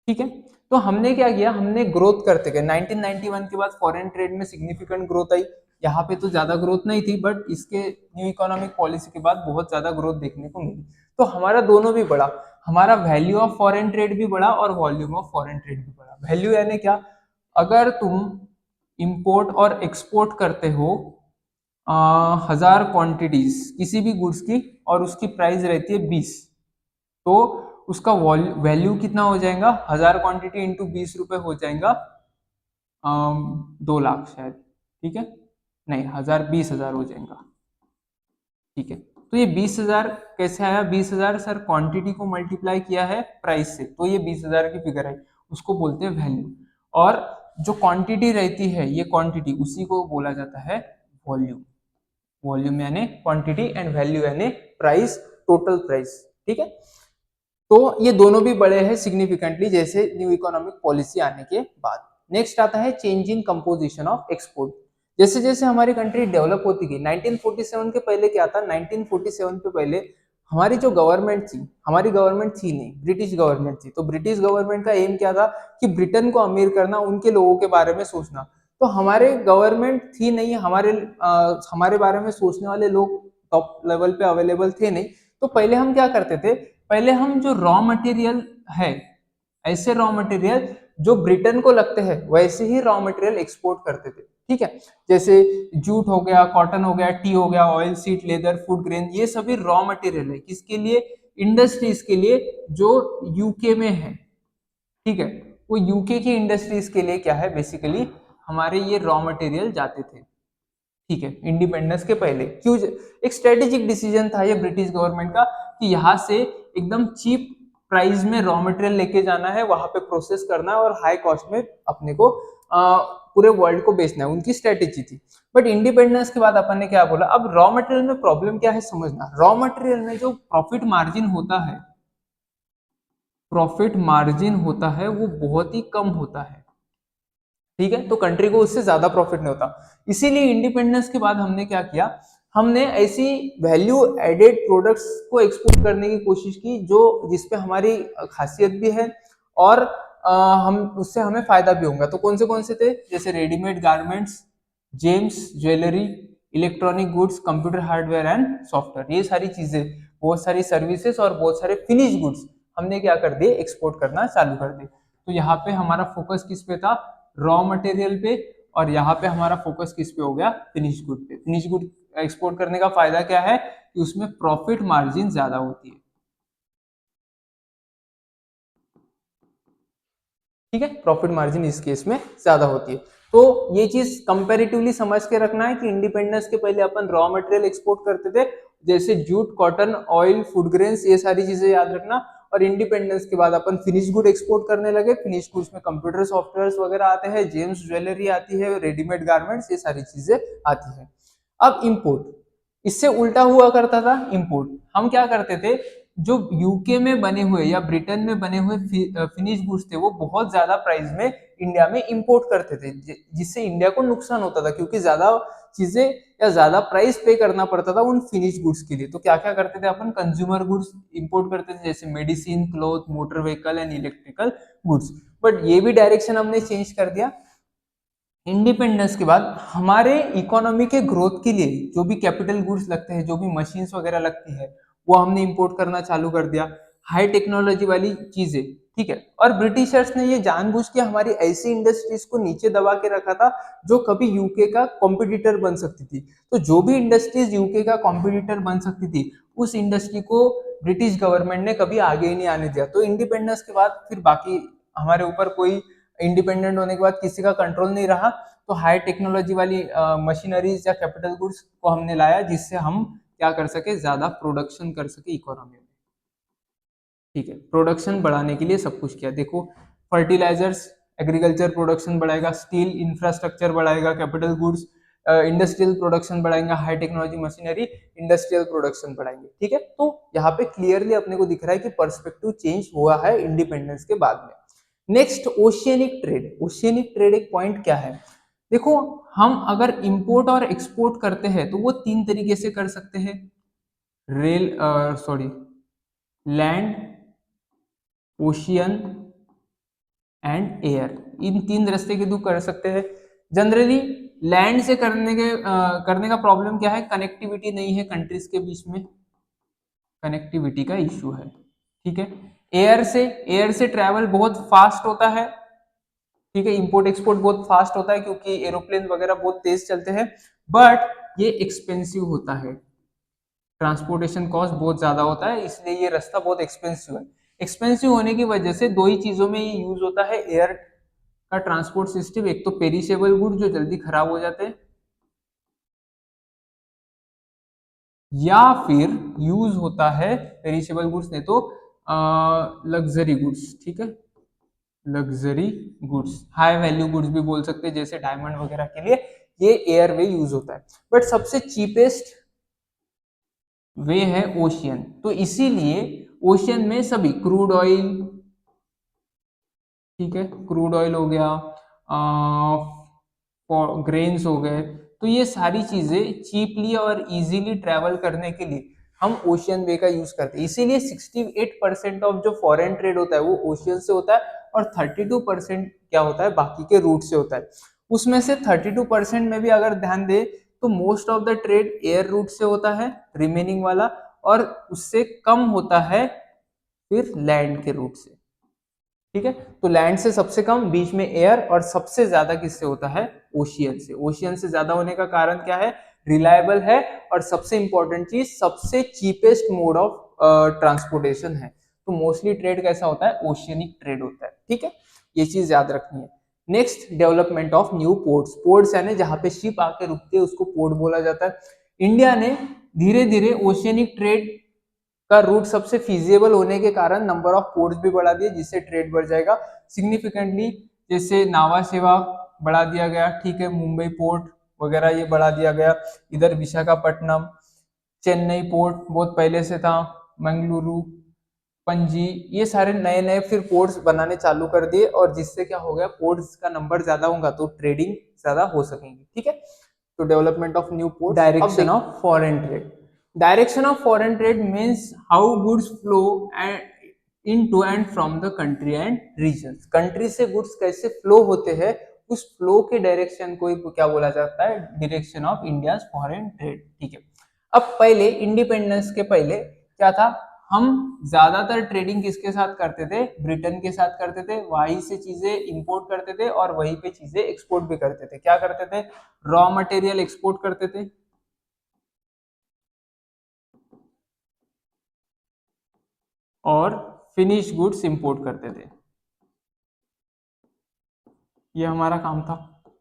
A: ठीक है। तो हमने क्या किया, हमने ग्रोथ करते गए। 1991 के बाद फॉरेन ट्रेड में सिग्निफिकेंट ग्रोथ आई, यहाँ पे तो ज्यादा ग्रोथ नहीं थी, बट इसके न्यू इकोनॉमिक पॉलिसी के बाद बहुत ज्यादा ग्रोथ देखने को मिली। तो हमारा दोनों भी बढ़ा, हमारा वैल्यू ऑफ फॉरेन ट्रेड भी बढ़ा और वॉल्यूम ऑफ फॉरेन ट्रेड भी बढ़ा। वैल्यू यानी क्या, अगर तुम इंपोर्ट और एक्सपोर्ट करते हो 1000 क्वांटिटीज किसी भी गुड्स की, और उसकी प्राइस रहती है 20, तो उसका वैल्यू कितना हो जाएगा, 1000 क्वांटिटी इंटू 20 रुपए हो जाएगा 2 लाख शायद, ठीक है, नहीं 1000 20,000 हो जाएगा, ठीक है। तो ये 20,000 कैसे आया, 20,000 सर क्वांटिटी को मल्टीप्लाई किया है प्राइस से, तो ये 20,000 की फिगर है, उसको बोलते हैं वैल्यू। और जो क्वांटिटी रहती है, ये क्वांटिटी उसी को बोला जाता है वॉल्यूम। वॉल्यूम यानी क्वांटिटी एंड वैल्यू यानी प्राइस, टोटल प्राइस, ठीक है। तो ये दोनों भी बड़े हैं सिग्निफिकेंटली जैसे न्यू इकोनॉमिक पॉलिसी आने के बाद। नेक्स्ट आता है change in composition of export. जैसे जैसे हमारी कंट्री डेवलप होती गई, 1947 के पहले क्या था, 1947 के पहले हमारी जो गवर्नमेंट थी, हमारी गवर्नमेंट थी नहीं, ब्रिटिश गवर्नमेंट थी। तो ब्रिटिश गवर्नमेंट का एम क्या था कि ब्रिटेन को अमीर करना, उनके लोगों के बारे में सोचना। तो हमारे गवर्नमेंट थी नहीं, हमारे बारे में सोचने वाले लोग टॉप लेवल पे अवेलेबल थे नहीं। तो पहले हम क्या करते थे, पहले हम जो रॉ मटेरियल है, ऐसे रॉ मटेरियल जो ब्रिटेन को लगते हैं वैसे ही रॉ मटेरियल एक्सपोर्ट करते थे, ठीक है। जैसे जूट हो गया, कॉटन हो गया, टी हो गया, oil seed, leather, food grain, ये सभी रॉ मटेरियल है किसके लिए, इंडस्ट्रीज के लिए जो यूके में है, ठीक है। वो यूके की इंडस्ट्रीज के लिए क्या है, बेसिकली हमारे ये रॉ मटेरियल जाते थे, ठीक है, इंडिपेंडेंस के पहले। क्यों, एक स्ट्रेटेजिक डिसीजन था ये ब्रिटिश गवर्नमेंट का कि यहाँ से एकदम चीप प्राइस में रॉ मटेरियल लेके जाना है, वहां पे प्रोसेस करना है और हाई कॉस्ट में अपने को पूरे वर्ल्ड को बेचना है, उनकी स्ट्रेटेजी थी। बट इंडिपेंडेंस के बाद अपन ने क्या बोला, अब रॉ मटेरियल में प्रॉब्लम क्या है समझना, रॉ मटेरियल में जो प्रॉफिट मार्जिन होता है, प्रॉफिट मार्जिन होता है वो बहुत ही कम होता है, ठीक है। तो कंट्री को उससे ज्यादा प्रॉफिट नहीं होता, इसीलिए इंडिपेंडेंस के बाद हमने क्या किया, हमने ऐसी वैल्यू एडेड प्रोडक्ट्स को एक्सपोर्ट करने की कोशिश की जो जिसपे हमारी खासियत भी है और हम उससे हमें फायदा भी होगा। तो कौन से थे, जैसे readymade garments, James jewellery, electronic goods, computer hardware and software, ये सारी चीजें, बहुत सारी सर्विसेज और बहुत सारे फिनिश गुड्स हमने क्या कर दिए, एक्सपोर्ट करना चालू कर दिए। तो यहाँ पे हमारा फोकस किस पे था, रॉ मटेरियल पे, और यहाँ पे हमारा फोकस किस पे हो गया, फिनिश गुड पे। फिनिश गुड एक्सपोर्ट करने का फायदा क्या है कि उसमें प्रॉफिट मार्जिन ज्यादा होती है, ठीक है, प्रॉफिट मार्जिन इस केस में ज्यादा होती है। तो ये चीज कंपैरेटिवली समझ के रखना है कि इंडिपेंडेंस के पहले अपन रॉ मटेरियल एक्सपोर्ट करते थे, जैसे jute, cotton, oil, food grains, ये सारी चीजें याद रखना। और इंडिपेंडेंस के बाद अपन फिनिश गुड एक्सपोर्ट करने लगे, फिनिश गुड्स में कंप्यूटर सॉफ्टवेयर वगैरह आते हैं, जेम्स ज्वेलरी आती है, रेडीमेड गारमेंट्स, ये सारी चीजें आती है। अब इंपोर्ट, इससे उल्टा हुआ करता था इंपोर्ट। हम क्या करते थे, जो यूके में बने हुए या ब्रिटेन में बने हुए फिनिश गुड्स थे वो बहुत ज्यादा प्राइस में इंडिया में इंपोर्ट करते थे, जिससे इंडिया को नुकसान होता था क्योंकि ज्यादा चीजें या ज्यादा प्राइस पे करना पड़ता था उन फिनिश गुड्स के लिए। तो क्या क्या करते थे अपन, कंज्यूमर गुड्स इंपोर्ट करते थे जैसे medicine, cloth, motor vehicle and electrical goods. But ये भी डायरेक्शन हमने चेंज कर दिया। इंडिपेंडेंस के बाद हमारे इकोनॉमी के ग्रोथ के लिए जो भी कैपिटल गुड्स लगते हैं, जो भी मशीन्स वगैरह लगती है, वो हमने इंपोर्ट करना चालू कर दिया, हाई टेक्नोलॉजी वाली चीजें, ठीक है। और ब्रिटिशर्स ने ये जानबूझ के हमारी ऐसी इंडस्ट्रीज को नीचे दबा के रखा था जो कभी यूके का कॉम्पिटिटर बन सकती थी। तो जो भी इंडस्ट्रीज यूके का कॉम्पिटिटर बन सकती थी, उस इंडस्ट्री को ब्रिटिश गवर्नमेंट ने कभी आगे ही नहीं आने दिया। तो इंडिपेंडेंस के बाद फिर बाकी हमारे ऊपर कोई, इंडिपेंडेंट होने के बाद किसी का कंट्रोल नहीं रहा, तो हाई टेक्नोलॉजी वाली मशीनरीज या कैपिटल गुड्स को हमने लाया जिससे हम क्या कर सके, ज्यादा प्रोडक्शन कर सके इकोनॉमी में, ठीक है। प्रोडक्शन बढ़ाने के लिए सब कुछ किया, देखो फर्टिलाइजर्स, एग्रीकल्चर प्रोडक्शन बढ़ाएगा, स्टील इंफ्रास्ट्रक्चर बढ़ाएगा, कैपिटल गुड्स इंडस्ट्रियल प्रोडक्शन बढ़ाएंगे, high technology machinery industrial production बढ़ाएंगे, ठीक है। तो यहाँ पे क्लियरली अपने को दिख रहा है कि पर्सपेक्टिव चेंज हुआ है इंडिपेंडेंस के बाद में। Next oceanic trade. Oceanic trade एक पॉइंट क्या है, देखो हम अगर इंपोर्ट और एक्सपोर्ट करते हैं तो वो 3 तरीके से कर सकते हैं, rail sorry land, ocean and air, in 3 रास्ते के थ्रू कर सकते हैं। जनरली लैंड से करने का प्रॉब्लम क्या है, कनेक्टिविटी नहीं है कंट्रीज के बीच में, कनेक्टिविटी का इश्यू है, ठीक है। एयर से ट्रैवल बहुत फास्ट होता है, ठीक है, इंपोर्ट एक्सपोर्ट बहुत फास्ट होता है क्योंकि एरोप्लेन वगैरह बहुत तेज चलते हैं, बट ये एक्सपेंसिव होता है, ट्रांसपोर्टेशन कॉस्ट बहुत ज्यादा होता है, इसलिए ये रास्ता बहुत एक्सपेंसिव है। एक्सपेंसिव होने की वजह से दो ही चीजों में ये यूज होता है एयर का ट्रांसपोर्ट सिस्टम, एक तो पेरिशेबल गुड जो जल्दी खराब हो जाते हैं, या फिर यूज होता है पेरिशेबल गुड्स नहीं तो लग्जरी गुड्स, ठीक है, luxury goods, high value goods भी बोल सकते हैं, जैसे डायमंड वगैरह के लिए ये एयर वे यूज होता है। बट सबसे चीपेस्ट वे है ओशियन, तो इसीलिए ओशियन में सभी क्रूड ऑयल, ठीक है, क्रूड ऑयल हो गया, ग्रेन्स हो गए, तो ये सारी चीजें चीपली और इजीली ट्रेवल करने के लिए हम ओशियन वे का यूज करते हैं। इसीलिए 68% ऑफ जो फॉरेन ट्रेड होता है वो ओशियन से होता है और 32% क्या होता है बाकी के रूट से होता है। उसमें से 32% में भी अगर ध्यान दे तो most of the trade air root से होता है रिमेनिंग वाला, और उससे कम होता है फिर लैंड के रूट से, ठीक है। तो लैंड से सबसे कम, बीच में एयर, और सबसे ज्यादा किससे होता है ओशियन से। ओशियन से ज्यादा होने का कारण क्या है, रिलायबल है, और सबसे इंपॉर्टेंट चीज सबसे चीपेस्ट मोड ऑफ ट्रांसपोर्टेशन है। तो मोस्टली ट्रेड कैसा होता है, ओशियनिक ट्रेड होता है, ठीक है, ये चीज याद रखनी है। Next, development of new ports. Ports यानी जहां पे शिप आके रुकती है उसको पोर्ट बोला जाता है। इंडिया ने धीरे धीरे ओशियनिक ट्रेड का रूट सबसे फीजिबल होने के कारण नंबर ऑफ पोर्ट्स भी बढ़ा दिए, जिससे ट्रेड बढ़ जाएगा सिग्निफिकेंटली। जैसे नावा सेवा बढ़ा दिया गया, ठीक है, मुंबई पोर्ट वगैरह ये बढ़ा दिया गया, इधर विशाखापट्टनम, चेन्नई पोर्ट बहुत पहले से था, मंगलुरु, पणजी, ये सारे नए नए फिर पोर्ट्स बनाने चालू कर दिए, और जिससे क्या हो गया, पोर्ट्स का नंबर ज्यादा होगा तो ट्रेडिंग ज्यादा हो सकेंगी, ठीक है। तो development of new port, direction of foreign trade. Direction of foreign trade means how goods flow into and from the country and region. Country से गुड्स कैसे फ्लो होते हैं, उस फ्लो के डायरेक्शन को क्या बोला जाता है, direction of India foreign trade, ठीक है। अब पहले इंडिपेंडेंस के पहले क्या था, हम ज्यादातर ट्रेडिंग किसके साथ करते थे, ब्रिटेन के साथ करते थे, वहीं से चीजें इंपोर्ट करते थे और वहीं पे चीजें एक्सपोर्ट भी करते थे। क्या करते थे, रॉ मटेरियल एक्सपोर्ट करते थे और फिनिश गुड्स इंपोर्ट करते थे, ये हमारा काम था,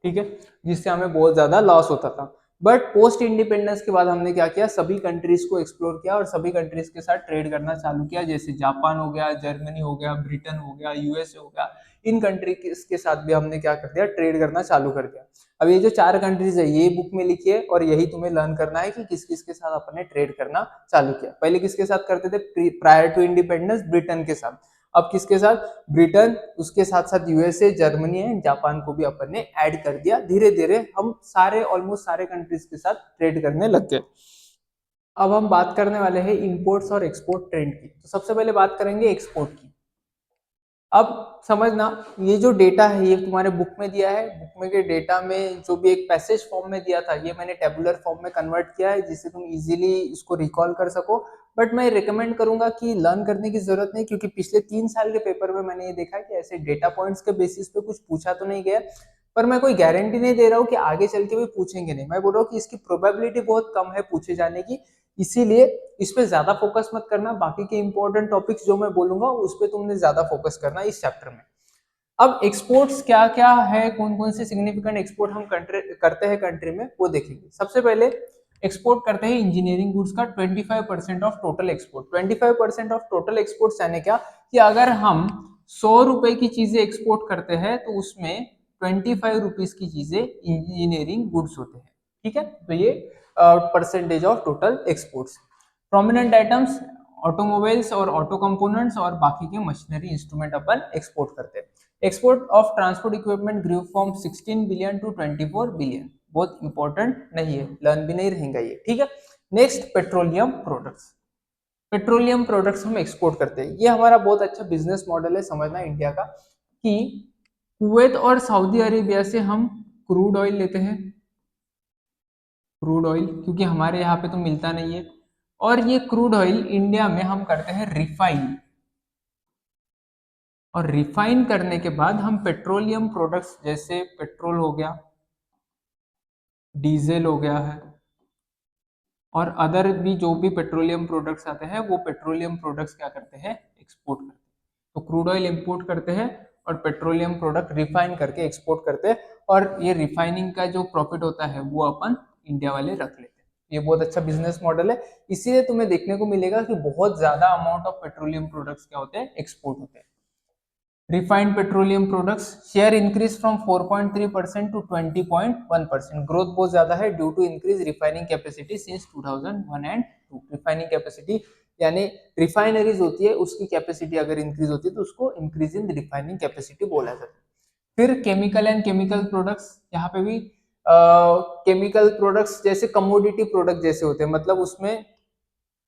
A: ठीक है, जिससे हमें बहुत ज्यादा लॉस होता था। बट पोस्ट इंडिपेंडेंस के बाद हमने क्या किया, सभी कंट्रीज को एक्सप्लोर किया और सभी कंट्रीज के साथ ट्रेड करना चालू किया, जैसे जापान हो गया, जर्मनी हो गया, ब्रिटेन हो गया, यूएसए हो गया, इन कंट्री के साथ भी हमने क्या कर दिया, ट्रेड करना चालू कर दिया। अब ये जो 4 कंट्रीज है ये बुक में लिखिए, और यही तुम्हें लर्न करना है कि किस किस के साथ अपने ट्रेड करना चालू किया। पहले किसके साथ करते थे, प्रायर टू इंडिपेंडेंस ब्रिटेन के साथ, अब किसके साथ, ब्रिटेन, उसके साथ साथ यूएसए, जर्मनी एंड जापान को भी अपन ने ऐड कर दिया। धीरे धीरे हम सारे ऑलमोस्ट सारे कंट्रीज के साथ ट्रेड करने लग गए। अब हम बात करने वाले हैं इंपोर्ट्स और एक्सपोर्ट ट्रेंड की। तो सबसे पहले बात करेंगे एक्सपोर्ट की। अब समझना, ये जो डेटा है ये तुम्हारे बुक में दिया है, बुक में के डेटा में जो भी एक पैसेज फॉर्म में दिया था ये मैंने टेबुलर फॉर्म में कन्वर्ट किया है, जिससे तुम इजीली इसको रिकॉल कर सको। बट मैं रिकमेंड करूंगा कि लर्न करने की जरूरत नहीं, क्योंकि पिछले 3 साल के पेपर में मैंने ये देखा कि ऐसे डेटा पॉइंट्स के बेसिस पे कुछ पूछा तो नहीं गया, पर मैं कोई गारंटी नहीं दे रहा हूँ कि आगे चल के भी पूछेंगे नहीं। मैं बोल रहा हूँ कि इसकी प्रोबेबिलिटी बहुत कम है पूछे जाने की, इसीलिए इस पे ज्यादा फोकस मत करना। बाकी के इंपॉर्टेंट टॉपिक्स जो मैं बोलूंगा उस पे तुमने ज्यादा फोकस करना इस चैप्टर में। अब एक्सपोर्ट्स क्या क्या है, कौन कौन से सिग्निफिकेंट एक्सपोर्ट हम कंट्री करते हैं कंट्री में, वो देखेंगे। सबसे पहले एक्सपोर्ट करते हैं इंजीनियरिंग गुड्स का 25% of total export. 25% of total export यानी क्या, कि अगर हम 100 रुपए की चीजें एक्सपोर्ट करते हैं तो उसमें 25 रुपीज की चीजें इंजीनियरिंग गुड्स होते हैं, ठीक है। तो ये percentage of total exports. Prominent items automobiles और ऑटो कंपोनेंट्स और बाकी के मशीनरी इंस्ट्रूमेंट अपन एक्सपोर्ट करते हैं। Export of transport equipment grew from 16 billion to 24 billion. बहुत इंपॉर्टेंट नहीं है, लर्न भी नहीं रहेगा ये, ठीक है। Next, petroleum products. Petroleum products हम एक्सपोर्ट करते हैं, ये हमारा बहुत अच्छा बिजनेस मॉडल है, समझना इंडिया का, कि कुवैत और सऊदी अरेबिया से हम क्रूड ऑयल लेते हैं, क्रूड ऑयल, क्योंकि हमारे यहाँ पे तो मिलता नहीं है, और ये क्रूड ऑयल इंडिया में हम करते हैं रिफाइन, और रिफाइन करने के बाद हम पेट्रोलियम प्रोडक्ट्स जैसे पेट्रोल हो गया, डीजल हो गया है, और अदर भी जो भी पेट्रोलियम प्रोडक्ट्स आते हैं वो पेट्रोलियम प्रोडक्ट्स क्या करते हैं, एक्सपोर्ट करते हैं। तो क्रूड ऑयल इंपोर्ट करते हैं और पेट्रोलियम प्रोडक्ट रिफाइन करके एक्सपोर्ट करते हैं, और ये रिफाइनिंग का जो प्रॉफिट होता है वो अपन इंडिया वाले रख लेते हैं। ये बहुत अच्छा बिजनेस मॉडल है, इसीलिए तुम्हें देखने को मिलेगा कि बहुत ज्यादा अमाउंट ऑफ पेट्रोलियम प्रोडक्ट्स क्या होते हैं, एक्सपोर्ट होते हैं। Refined petroleum products share increase from 4.3% to 20.1%. Growth बहुत ज्यादा है due to increase refining capacity since 2001 and 2। Refining capacity यानी रिफाइनरीज होती है उसकी कैपेसिटी अगर इंक्रीज होती है तो उसको इंक्रीज इन रिफाइनिंग कैपेसिटी बोला जाता है। फिर केमिकल एंड केमिकल प्रोडक्ट्स, यहाँ पे भी केमिकल प्रोडक्ट्स जैसे कमोडिटी प्रोडक्ट जैसे होते हैं, मतलब उसमें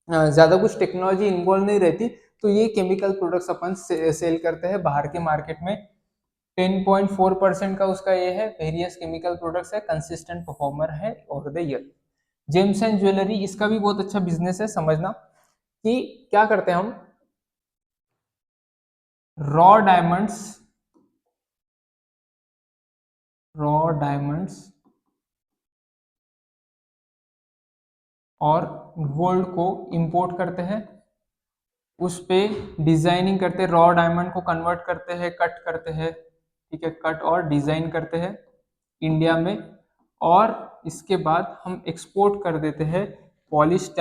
A: ज्यादा कुछ टेक्नोलॉजी इन्वॉल्व नहीं रहती, तो ये केमिकल प्रोडक्ट्स अपन सेल करते हैं बाहर के मार्केट में। 10.4% का उसका ये है, वेरियस केमिकल प्रोडक्ट्स है, कंसिस्टेंट परफॉर्मर है over the year. James and jewellery, इसका भी बहुत अच्छा बिजनेस है, समझना कि क्या करते हैं हम, रॉ डायमंड्स और गोल्ड को इंपोर्ट करते हैं, उस पे डिजाइनिंग करते हैं, रॉ डायमंड को कन्वर्ट करते हैं, कट करते हैं, ठीक है, कट और डिजाइन करते हैं इंडिया में, और इसके बाद हम एक्सपोर्ट कर देते हैं पॉलिश्ड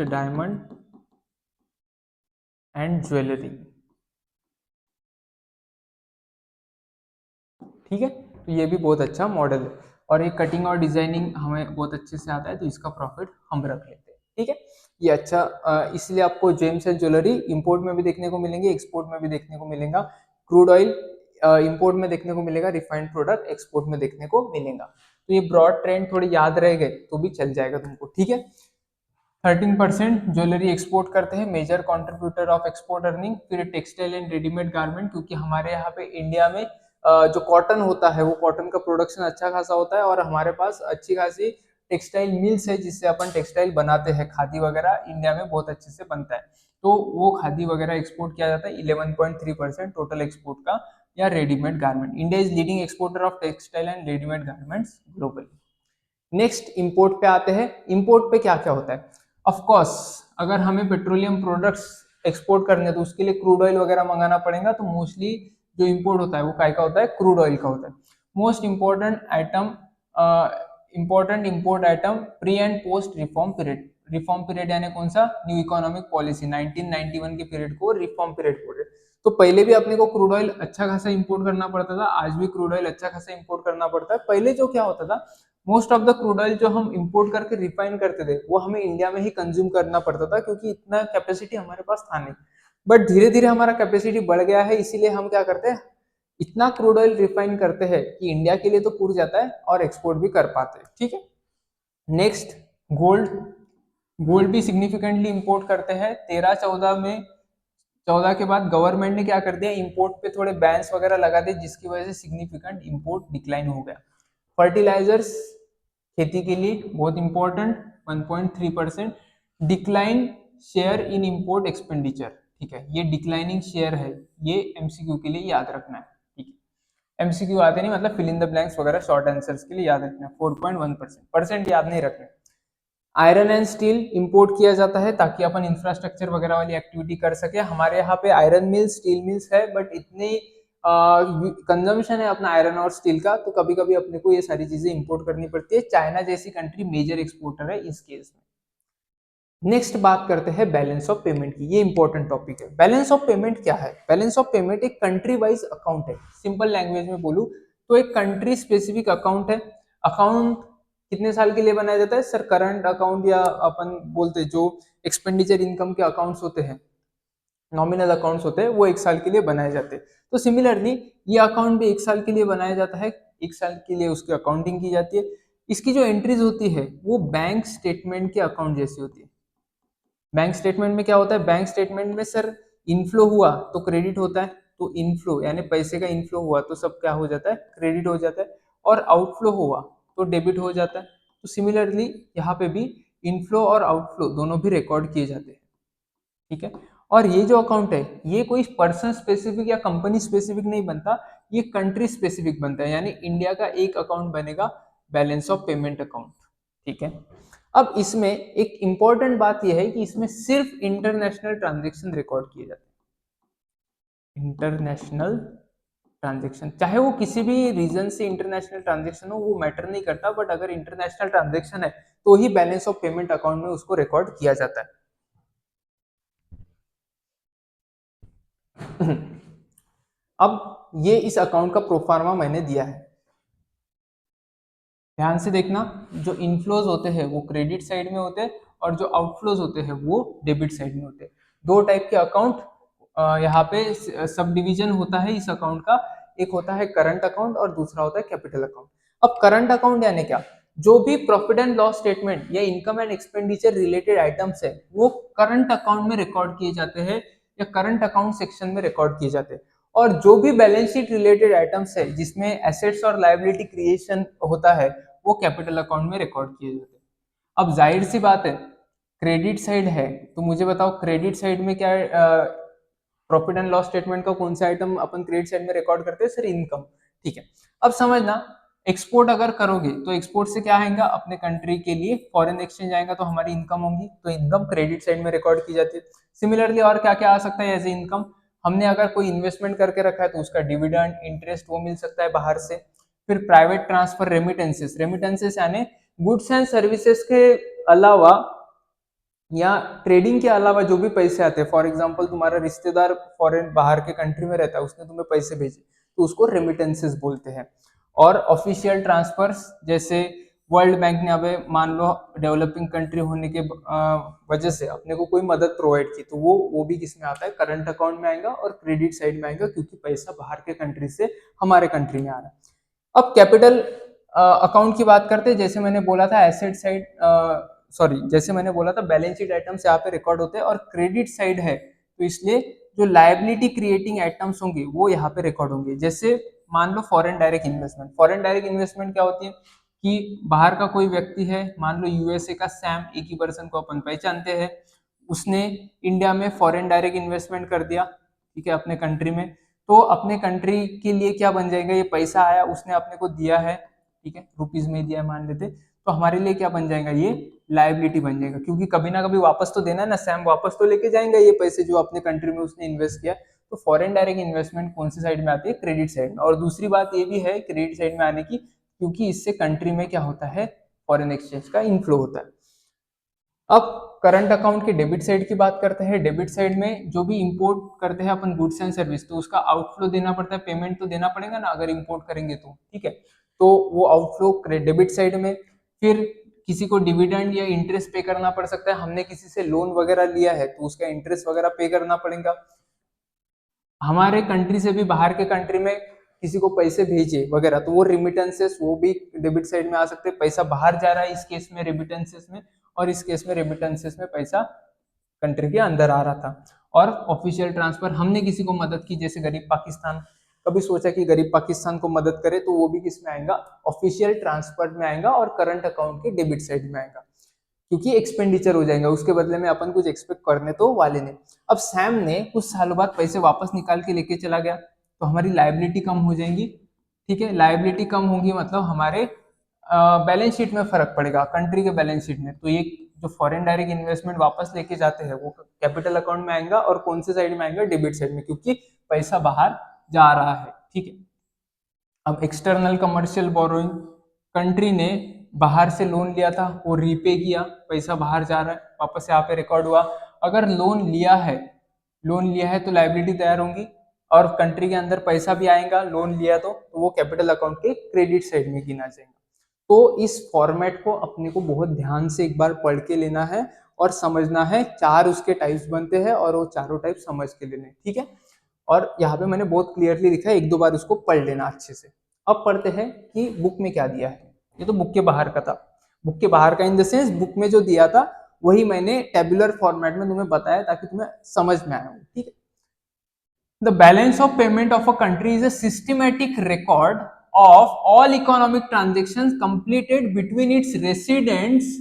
A: डायमंड एंड ज्वेलरी। ठीक है, तो ये भी बहुत अच्छा मॉडल है, और ये कटिंग और डिजाइनिंग हमें बहुत अच्छे से आता है, तो इसका प्रॉफिट हम रख लेते हैं। ठीक है, ये अच्छा, इसलिए आपको जेम्स एंड ज्वेलरी इंपोर्ट में भी देखने को मिलेंगे, एक्सपोर्ट में भी देखने को मिलेगा। क्रूड ऑयल इंपोर्ट में देखने को मिलेगा, रिफाइंड प्रोडक्ट एक्सपोर्ट में देखने को मिलेगा। तो ये ब्रॉड ट्रेंड थोड़ी याद रह गए तो भी चल जाएगा तुमको। ठीक है, 13% ज्वेलरी एक्सपोर्ट करते हैं, major contributor of export earning. फिर टेक्सटाइल एंड रेडीमेड गारमेंट, क्योंकि हमारे यहाँ पे इंडिया में जो कॉटन होता है वो कॉटन का प्रोडक्शन अच्छा खासा होता है, और हमारे पास अच्छी खासी टेक्सटाइल मिल्स है जिससे अपन टेक्सटाइल बनाते हैं, खादी वगैरह इंडिया में बहुत अच्छे से बनता है, तो वो खादी वगैरह एक्सपोर्ट किया जाता है 11.3% टोटल एक्सपोर्ट का। या readymade garment, India is leading exporter of textile and readymade garments globally. Next import पे आते हैं। इंपोर्ट पे क्या क्या होता है, ऑफ कोर्स अगर हमें पेट्रोलियम प्रोडक्ट्स एक्सपोर्ट करने तो उसके लिए क्रूड ऑयल वगैरह मंगाना पड़ेगा, तो मोस्टली जो इंपोर्ट होता है वो काय का होता है, क्रूड ऑयल का होता है। Most important import item pre and post reform period. Reform period यानी कौन सा, न्यू इकोनॉमिक पॉलिसी 1991 के पीरियड को रिफॉर्म पीरियड बोल रहे। तो पहले भी अपने को क्रूड ऑयल अच्छा खासा इंपोर्ट करना पड़ता था, आज भी क्रूड ऑयल अच्छा खासा इंपोर्ट करना पड़ता है। पहले जो क्या होता था, most of the crude oil जो हम इंपोर्ट करके रिफाइन करते थे वो हमें इंडिया में ही कंज्यूम करना पड़ता था, क्योंकि इतना कैपेसिटी हमारे पास था नहीं। बट धीरे धीरे हमारा कैपेसिटी बढ़ गया है, इसीलिए हम क्या करते हैं, इतना क्रूड ऑयल रिफाइन करते हैं कि इंडिया के लिए तो पूर जाता है और एक्सपोर्ट भी कर पाते हैं। ठीक है, नेक्स्ट गोल्ड। गोल्ड भी सिग्निफिकेंटली इंपोर्ट करते हैं। 13-14 में, 14 के बाद गवर्नमेंट ने क्या कर दिया, इंपोर्ट पे थोड़े बैन्स वगैरह लगा दिए, जिसकी वजह से सिग्निफिकेंट इंपोर्ट डिक्लाइन हो गया। फर्टिलाइजर्स खेती के लिए बहुत important, 1.3% decline share in import expenditure. ठीक है, ये डिक्लाइनिंग शेयर है, ये एमसीक्यू के लिए याद रखना है। ठीक है, एमसीक्यू आते नहीं, मतलब फिल इन द ब्लैंक्स वगैरह शॉर्ट आंसर्स के लिए याद रखना है। 4.1%, परसेंट याद नहीं रखना। आयरन एंड स्टील इंपोर्ट किया जाता है ताकि अपन इंफ्रास्ट्रक्चर वगैरह वाली एक्टिविटी कर सके। हमारे यहाँ पे आयरन मिल्स, स्टील मिल्स है, बट इतनी कंजम्पशन है अपना आयरन और स्टील का, तो कभी कभी अपने को ये सारी चीजें इंपोर्ट करनी पड़ती है। चाइना जैसी कंट्री मेजर एक्सपोर्टर है इस केस में। नेक्स्ट बात करते हैं बैलेंस ऑफ पेमेंट की, ये इंपॉर्टेंट टॉपिक है। बैलेंस ऑफ पेमेंट क्या है, बैलेंस ऑफ पेमेंट एक कंट्री वाइज अकाउंट है। सिंपल लैंग्वेज में बोलूं तो एक कंट्री स्पेसिफिक अकाउंट है। अकाउंट कितने साल के लिए बनाया जाता है सर, करंट अकाउंट, या अपन बोलते हैं जो एक्सपेंडिचर इनकम के अकाउंट्स होते हैं, नॉमिनल अकाउंट्स होते हैं, वो 1 साल के लिए बनाए जाते हैं। तो सिमिलरली ये अकाउंट भी 1 साल के लिए बनाया जाता है, 1 साल के लिए उसकी अकाउंटिंग की जाती है। इसकी जो एंट्रीज होती है वो बैंक स्टेटमेंट के अकाउंट जैसी होती है। बैंक स्टेटमेंट में क्या होता है, बैंक स्टेटमेंट में सर इनफ्लो हुआ तो क्रेडिट होता है, तो इनफ्लो यानी पैसे का इनफ्लो हुआ तो सब क्या हो जाता है, क्रेडिट हो जाता है, और आउटफ्लो हुआ तो डेबिट हो जाता है। तो सिमिलरली यहाँ पे भी इनफ्लो और आउटफ्लो दोनों भी रिकॉर्ड किए जाते हैं। ठीक है, और ये जो अकाउंट है ये कोई पर्सन स्पेसिफिक या कंपनी स्पेसिफिक नहीं बनता, ये कंट्री स्पेसिफिक बनता है, यानी इंडिया का एक अकाउंट बनेगा बैलेंस ऑफ पेमेंट अकाउंट। ठीक है, अब इसमें एक इंपॉर्टेंट बात यह है कि इसमें सिर्फ इंटरनेशनल ट्रांजेक्शन रिकॉर्ड किए जाते हैं। इंटरनेशनल ट्रांजेक्शन, चाहे वो किसी भी रीजन से इंटरनेशनल ट्रांजेक्शन हो, वो मैटर नहीं करता, बट अगर इंटरनेशनल ट्रांजेक्शन है तो ही बैलेंस ऑफ पेमेंट अकाउंट में उसको रिकॉर्ड किया जाता है। अब ये इस अकाउंट का प्रोफार्मा मैंने दिया है, ध्यान से देखना। जो इनफ्लोज होते हैं वो क्रेडिट साइड में होते हैं और जो आउटफ्लोज होते हैं वो डेबिट साइड में होते हैं। दो टाइप के अकाउंट यहाँ पे सब डिवीजन होता है इस अकाउंट का। एक होता है करंट अकाउंट और दूसरा होता है कैपिटल अकाउंट। अब करंट अकाउंट यानी क्या, जो भी प्रॉफिट एंड लॉस स्टेटमेंट या income and expenditure related items है वो करंट अकाउंट में रिकॉर्ड किए जाते हैं या करंट अकाउंट सेक्शन में रिकॉर्ड किए जाते हैं। और जो भी बैलेंस शीट रिलेटेड आइटम्स है जिसमें एसेट्स और लायबिलिटी क्रिएशन होता है वो कैपिटल अकाउंट में रिकॉर्ड किए जाते हैं। अब जाहिर सी बात है, क्रेडिट साइड है तो मुझे बताओ क्रेडिट साइड में क्या, प्रॉफिट एंड लॉस स्टेटमेंट का कौन सा आइटम अपन क्रेडिट साइड में रिकॉर्ड करते हैं, सर इनकम। ठीक है, अब समझना, एक्सपोर्ट अगर करोगे तो एक्सपोर्ट से क्या आएगा, अपने कंट्री के लिए फॉरेन एक्सचेंज आएगा तो हमारी इनकम होगी, तो इनकम क्रेडिट साइड में रिकॉर्ड की जाती है। सिमिलरली और क्या क्या आ सकता है एज ए इनकम, हमने अगर कोई इन्वेस्टमेंट करके रखा है तो उसका डिविडेंड इंटरेस्ट वो मिल सकता है बाहर से। फिर प्राइवेट ट्रांसफर रेमिटेंसेस, रेमिटेंसेस यानी गुड्स एंड सर्विसेज के अलावा या ट्रेडिंग के अलावा जो भी पैसे आते हैं, फॉर एग्जांपल तुम्हारा रिश्तेदार फॉरेन बाहर के कंट्री में रहता है, उसने तुम्हें पैसे भेजे तो उसको रेमिटेंसेस बोलते हैं। और ऑफिशियल ट्रांसफर्स, जैसे वर्ल्ड बैंक ने अबे मान लो डेवलपिंग कंट्री होने के वजह से अपने को कोई मदद प्रोवाइड की तो वो भी किस में आता है, करंट अकाउंट में आएगा और क्रेडिट साइड में आएगा, क्योंकि पैसा बाहर के कंट्री से हमारे कंट्री में आ रहा है। अब कैपिटल अकाउंट की बात करते हैं, जैसे मैंने बोला था एसेट साइड, सॉरी जैसे मैंने बोला था बैलेंस शीट आइटम्स यहाँ पे रिकॉर्ड होते हैं और क्रेडिट साइड है तो इसलिए जो लायबिलिटी क्रिएटिंग आइटम्स होंगे वो यहाँ पे रिकॉर्ड होंगे। जैसे मान लो foreign direct investment, foreign direct investment क्या होती है कि बाहर का कोई व्यक्ति है, मान लो यूएसए का सैम, एक ही पर्सन को अपन पहचानते हैं, उसने इंडिया में फॉरेन डायरेक्ट इन्वेस्टमेंट कर दिया, ठीक है, अपने कंट्री में। तो अपने कंट्री के लिए क्या बन जाएगा, ये पैसा आया उसने अपने को दिया है, ठीक है, रुपीज में दिया है मान लेते, तो हमारे लिए क्या बन जाएगा, ये लायबिलिटी बन जाएगा, क्योंकि कभी ना कभी वापस तो देना है ना, सैम वापस तो लेके जाएंगे ये पैसे जो अपने कंट्री में उसने इन्वेस्ट किया। तो फॉरेन डायरेक्ट इन्वेस्टमेंट कौन सी साइड में आती है, क्रेडिट साइड में। और दूसरी बात ये भी है क्रेडिट साइड में आने की, क्योंकि इससे कंट्री में क्या होता है, फॉरेन एक्सचेंज का इनफ्लो होता है। अब करंट अकाउंट की डेबिट साइड की बात करते हैं। डेबिट साइड में जो भी इंपोर्ट करते हैं अपन गुड्स एंड सर्विस, तो उसका आउटफ्लो देना पड़ता है, पेमेंट तो देना पड़ेगा ना अगर इंपोर्ट करेंगे तो, ठीक है, तो वो आउटफ्लो डेबिट साइड में। फिर किसी को डिविडेंड या इंटरेस्ट पे करना पड़ सकता है, हमने किसी से लोन वगैरह लिया है तो उसका इंटरेस्ट वगैरह पे करना पड़ेगा। हमारे कंट्री से भी बाहर के कंट्री में किसी को पैसे भेजे वगैरह तो वो रिमिटेंसेस, वो भी डेबिट साइड में आ सकते हैं, पैसा बाहर जा रहा है इस केस में रेमिटेंसेस में, और इस केस में रेमिटेंसेस में पैसा कंट्री के अंदर आ रहा था। और ऑफिशियल ट्रांसफर, हमने किसी को मदद की, जैसे गरीब पाकिस्तान, कभी सोचा कि गरीब पाकिस्तान को मदद करे तो वो भी किस में आएगा, ऑफिशियल ट्रांसफर में आएगा और करंट अकाउंट के डेबिट साइड में आएगा, क्योंकि एक्सपेंडिचर हो जाएगा, उसके बदले में अपन कुछ एक्सपेक्ट करने तो वाले नहीं। अब सैम ने कुछ सालों बाद पैसे वापस निकाल के लेके चला गया तो हमारी लायबिलिटी कम हो जाएंगी, ठीक है, लायबिलिटी कम होगी मतलब हमारे बैलेंस शीट में फर्क पड़ेगा, कंट्री के बैलेंस शीट में। तो ये जो फॉरेन डायरेक्ट इन्वेस्टमेंट वापस लेके जाते हैं वो कैपिटल अकाउंट में आएगा और कौन से साइड में आएगा, डेबिट साइड में, क्योंकि पैसा बाहर जा रहा है, ठीक है। अब एक्सटर्नल कमर्शियल बोरोइंग, कंट्री ने बाहर से लोन लिया था वो रीपे किया, पैसा बाहर जा रहा है, वापस यहाँ पे रिकॉर्ड हुआ। अगर लोन लिया है तो लायबिलिटी तैयार होंगी और कंट्री के अंदर पैसा भी आएगा लोन लिया तो वो कैपिटल अकाउंट के क्रेडिट साइड में गिना जाएगा। तो इस फॉर्मेट को अपने को बहुत ध्यान से एक बार पढ़ के लेना है और समझना है, चार उसके टाइप्स बनते हैं और वो चारों टाइप समझ के लेने, ठीक है। और यहाँ पे मैंने बहुत क्लियरली लिखा है, एक दो बार उसको पढ़ लेना अच्छे से। अब पढ़ते हैं कि बुक में क्या दिया है। ये तो बुक के बाहर का था, बुक के बाहर का इन द सेंस बुक में जो दिया था वही मैंने टेबुलर फॉर्मेट में तुम्हें बताया ताकि तुम्हें समझ में आए, ठीक है। The balance of payment of a country is a systematic record of all economic transactions completed between its residents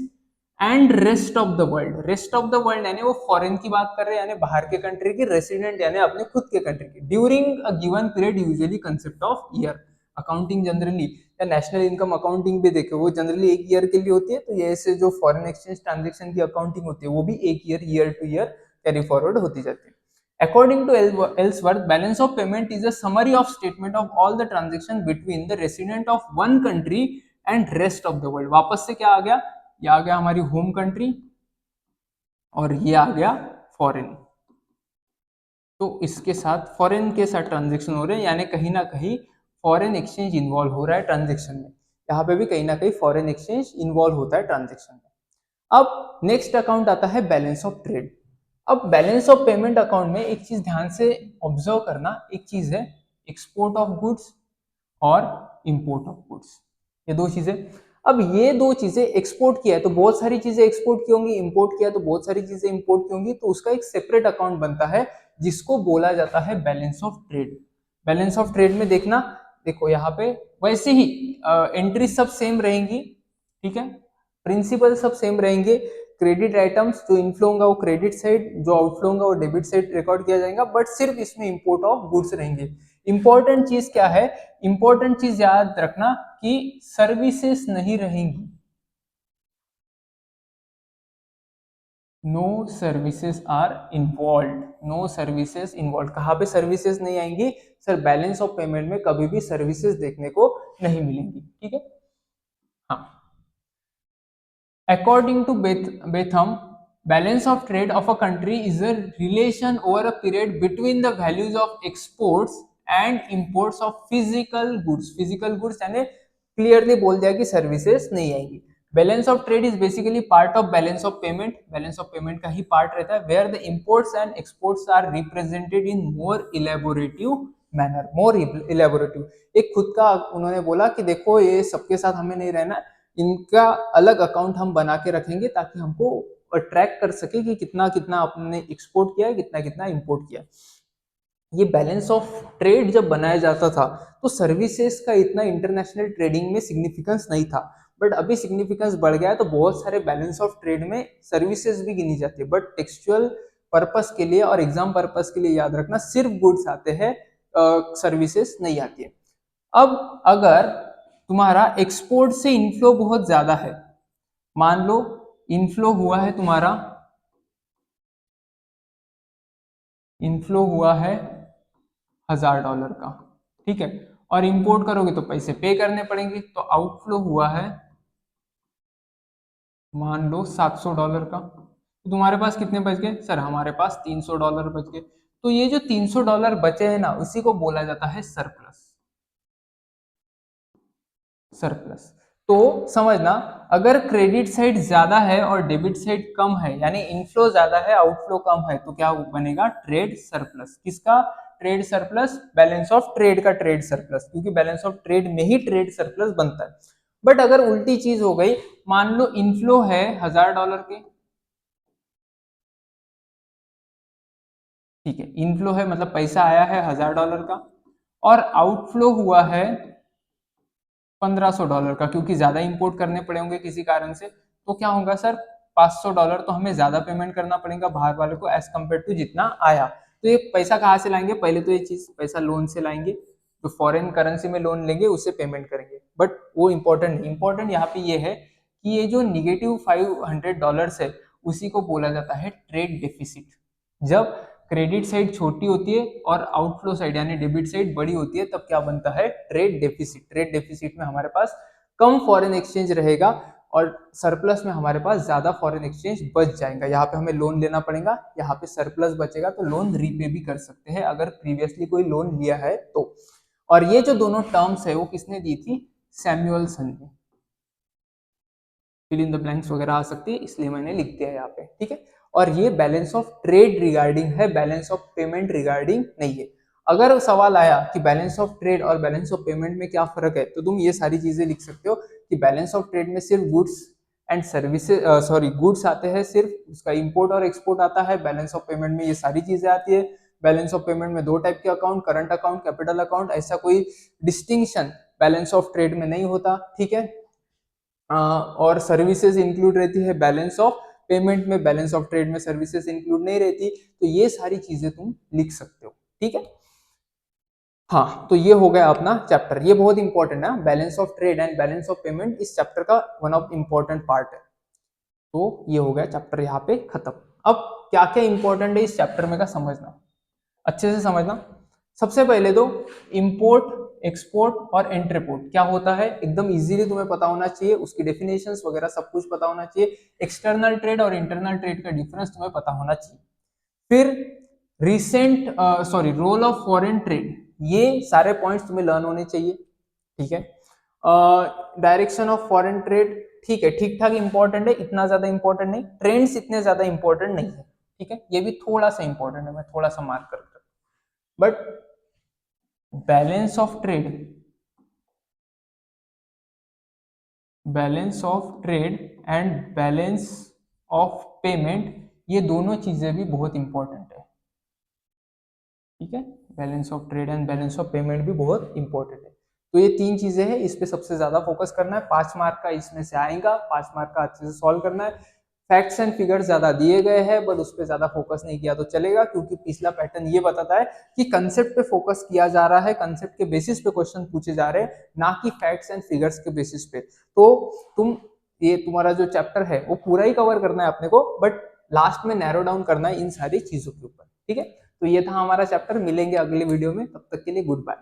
A: and rest of the world. Rest of the world यानी वो फॉरेन की बात कर रहे हैं, यानी बाहर के कंट्री की, रेसिडेंट यानी अपने खुद के कंट्री की, during a given period usually concept of year. Accounting generally या नेशनल इनकम अकाउंटिंग भी देखो वो जनरली एक ईयर के लिए होती है, तो ये ऐसे जो फॉरेन एक्सचेंज ट्रांजेक्शन की अकाउंटिंग होती है वो भी एक year two year carry forward होती जाती है। According to Ellsworth, balance of payment is a summary of statement of all the transaction between the resident of one country and rest of the world। वापस से क्या आ गया, ये आ गया हमारी होम कंट्री और ये आ गया फॉरेन। तो इसके साथ फॉरेन के साथ ट्रांजेक्शन हो रहे हैं, यानी कहीं ना कहीं फॉरेन एक्सचेंज इन्वॉल्व हो रहा है ट्रांजेक्शन में। यहाँ पे भी कहीं ना कहीं फॉरेन एक्सचेंज इन्वॉल्व होता है ट्रांजेक्शन में। अब नेक्स्ट अकाउंट आता है बैलेंस ऑफ ट्रेड। अब बैलेंस ऑफ पेमेंट अकाउंट में एक चीज ध्यान से ऑब्जर्व करना, एक चीज है एक्सपोर्ट ऑफ गुड्स और इंपोर्ट ऑफ गुड्स, ये दो चीजें। अब ये दो चीजें एक्सपोर्ट किया है तो बहुत सारी चीजें एक्सपोर्ट की होंगी, इंपोर्ट किया तो बहुत सारी चीजें इंपोर्ट की होंगी, तो उसका एक सेपरेट अकाउंट बनता है जिसको बोला जाता है balance of trade. Balance of trade में देखना, देखो यहाँ पे वैसे ही एंट्री सब सेम रहेंगी, ठीक है, प्रिंसिपल सब सेम रहेंगे। क्रेडिट आइटम्स जो इनफ्लो होगा वो क्रेडिट साइड, जो आउटफ्लो होगा वो डेबिट साइड रिकॉर्ड किया जाएगा, बट सिर्फ इसमें इंपोर्ट ऑफ गुड्स रहेंगे। इंपॉर्टेंट चीज क्या है, इंपॉर्टेंट चीज याद रखना कि सर्विसेज नहीं रहेंगी। No services are involve, no services involve. कहाँ पे सर्विसेज नहीं आएंगी सर, बैलेंस ऑफ पेमेंट में कभी भी सर्विसेज देखने को नहीं मिलेंगी, ठीक है। हाँ, according to Betham, balance of trade of a country is a relation over a period between the values of exports and imports of physical goods। physical goods यानी क्लियरली बोल दिया कि सर्विसेज नहीं आएंगी। Balance of trade is basically part of balance of payment, balance of payment का ही part रहता है, where the imports and exports are represented in more elaborative manner, more elaborative. एक खुद का उन्होंने बोला कि देखो ये सबके साथ हमें नहीं रहना, इनका अलग अकाउंट हम बना के रखेंगे ताकि हमको ट्रैक कर सके कि कितना कितना आपने एक्सपोर्ट किया है, कितना कितना इंपोर्ट किया। ये बैलेंस ऑफ ट्रेड जब बनाया जाता था तो सर्विसेज का इतना इंटरनेशनल ट्रेडिंग में सिग्निफिकेंस नहीं था, बट अभी सिग्निफिकेंस बढ़ गया है, तो बहुत सारे बैलेंस ऑफ ट्रेड में सर्विसेज भी गिनी जाती है, बट टेक्सचुअल पर्पस के लिए और एग्जाम पर्पस के लिए याद रखना सिर्फ गुड्स आते हैं, सर्विसेज नहीं आती है। अब अगर तुम्हारा एक्सपोर्ट से इनफ्लो बहुत ज्यादा है, मान लो इनफ्लो हुआ है तुम्हारा, इनफ्लो हुआ है $1000 का, ठीक है, और इंपोर्ट करोगे तो पैसे पे करने पड़ेंगे, तो आउटफ्लो हुआ है मान लो $700 का, तो तुम्हारे पास कितने बच गए सर, हमारे पास $300 बच गए। तो ये जो $300 बचे हैं ना, उसी को बोला जाता है सरप्लस। सरप्लस तो समझना, अगर क्रेडिट साइड ज्यादा है और डेबिट साइड कम है, यानी इनफ्लो ज्यादा है आउटफ्लो कम है, तो क्या बनेगा, ट्रेड सरप्लस। किसका trade surplus, balance of trade का ट्रेड सरप्लस, क्योंकि बैलेंस ऑफ ट्रेड में ही ट्रेड सरप्लस बनता है। बट अगर उल्टी चीज हो गई, मान लो इनफ्लो है $1000 के, ठीक है, इनफ्लो है मतलब पैसा आया है $1000 का, और आउटफ्लो हुआ है $1500 का, क्योंकि ज्यादा इंपोर्ट करने पड़े होंगे किसी कारण से, तो क्या होगा सर, $500 तो हमें ज्यादा पेमेंट करना पड़ेगा बाहर वाले को एज कम्पेयर टू जितना आया। तो ये पैसा कहाँ से लाएंगे, पहले तो ये चीज पैसा लोन से लाएंगे, तो फॉरेन करेंसी में लोन लेंगे उससे पेमेंट करेंगे, बट वो इंपॉर्टेंट नहीं, इंपॉर्टेंट यहाँ पे ये है कि ये जो निगेटिव $500 है उसी को बोला जाता है ट्रेड डेफिसिट। जब क्रेडिट साइड छोटी होती है और आउटफ्लो साइड यानी डेबिट साइड बड़ी होती है, तब क्या बनता है, ट्रेड डेफिसिट। ट्रेड डेफिसिट में हमारे पास कम फॉरेन एक्सचेंज रहेगा और सरप्लस में हमारे पास ज्यादा फॉरेन एक्सचेंज बच जाएगा। यहाँ पे हमें लोन लेना पड़ेगा, यहाँ पे सरप्लस बचेगा तो लोन रीपे भी कर सकते हैं अगर प्रीवियसली कोई लोन लिया है तो। और ये जो दोनों टर्म्स है वो किसने दी थी, सैमुअलसन ने। फिल इन द ब्लैंक्स वगैरह आ सकती है, इसलिए मैंने लिख दिया है यहाँ पे, ठीक है। और ये बैलेंस ऑफ ट्रेड रिगार्डिंग है, बैलेंस ऑफ पेमेंट रिगार्डिंग नहीं है। अगर सवाल आया कि बैलेंस ऑफ ट्रेड और बैलेंस ऑफ पेमेंट में क्या फर्क है, तो तुम ये सारी चीजें लिख सकते हो कि बैलेंस ऑफ ट्रेड में सिर्फ goods and services, sorry goods आते हैं, सिर्फ उसका इंपोर्ट और एक्सपोर्ट आता है। बैलेंस ऑफ पेमेंट में ये सारी चीजें आती है। बैलेंस ऑफ पेमेंट में दो टाइप के account, current account, capital account, ऐसा कोई डिस्टिंक्शन बैलेंस ऑफ ट्रेड में नहीं होता, ठीक है। और सर्विसेज इंक्लूड रहती है बैलेंस ऑफ पेमेंट में, बैलेंस ऑफ ट्रेड में सर्विसेज इंक्लूड नहीं रहती। तो ये सारी चीजें तुम लिख सकते हो, ठीक है। हाँ, तो ये हो गया अपना चैप्टर, ये बहुत इंपॉर्टेंट है, balance of trade and balance of payment इस चैप्टर का वन ऑफ इंपॉर्टेंट पार्ट है। तो ये हो गया चैप्टर यहाँ पे खत्म। अब क्या क्या इंपॉर्टेंट है इस चैप्टर में का समझना, अच्छे से समझना। सबसे पहले तो इंपोर्ट, एक्सपोर्ट और एंट्रीपोर्ट क्या होता है एकदम इजीली तुम्हें पता होना चाहिए, उसकी डेफिनेशंस वगैरह सब कुछ पता होना चाहिए। एक्सटर्नल ट्रेड और इंटरनल ट्रेड का डिफरेंस तुम्हें पता होना चाहिए। फिर recent sorry role of foreign trade, ये सारे पॉइंट्स तुम्हें लर्न होने चाहिए, ठीक है। डायरेक्शन ऑफ फॉरेन ट्रेड, ठीक है, ठीक ठाक इंपॉर्टेंट है, इतना ज्यादा इंपॉर्टेंट नहीं, ट्रेंड्स इतने ज्यादा इंपॉर्टेंट नहीं है, ठीक है, ये भी थोड़ा सा इंपॉर्टेंट है, मैं थोड़ा सा मार्क करता हूं। But balance of trade, balance of trade and balance of payment, ये दोनों चीजें भी बहुत इंपॉर्टेंट है, ठीक है। Balance of trade and balance of payment भी बहुत इंपॉर्टेंट है। तो ये तीन चीजें हैं, इस पे सबसे ज्यादा फोकस करना है। 5 मार्क का इसमें से आएगा, 5 मार्क का अच्छे से सॉल्व करना है। फैक्ट्स एंड फिगर्स ज्यादा दिए गए हैं बट उस पर ज्यादा फोकस नहीं किया तो चलेगा, क्योंकि पिछला पैटर्न ये बताता है कि कंसेप्ट पे फोकस किया जा रहा है, कंसेप्ट के बेसिस पे क्वेश्चन पूछे जा रहे हैं, ना कि फैक्ट्स एंड फिगर्स के बेसिस पे। तो तुम, ये तुम्हारा जो चैप्टर है वो पूरा ही कवर करना है अपने को, बट लास्ट में नैरो डाउन करना है इन सारी चीजों के ऊपर, ठीक है। तो ये था हमारा चैप्टर, मिलेंगे अगले वीडियो में, तब तक के लिए गुड बाय।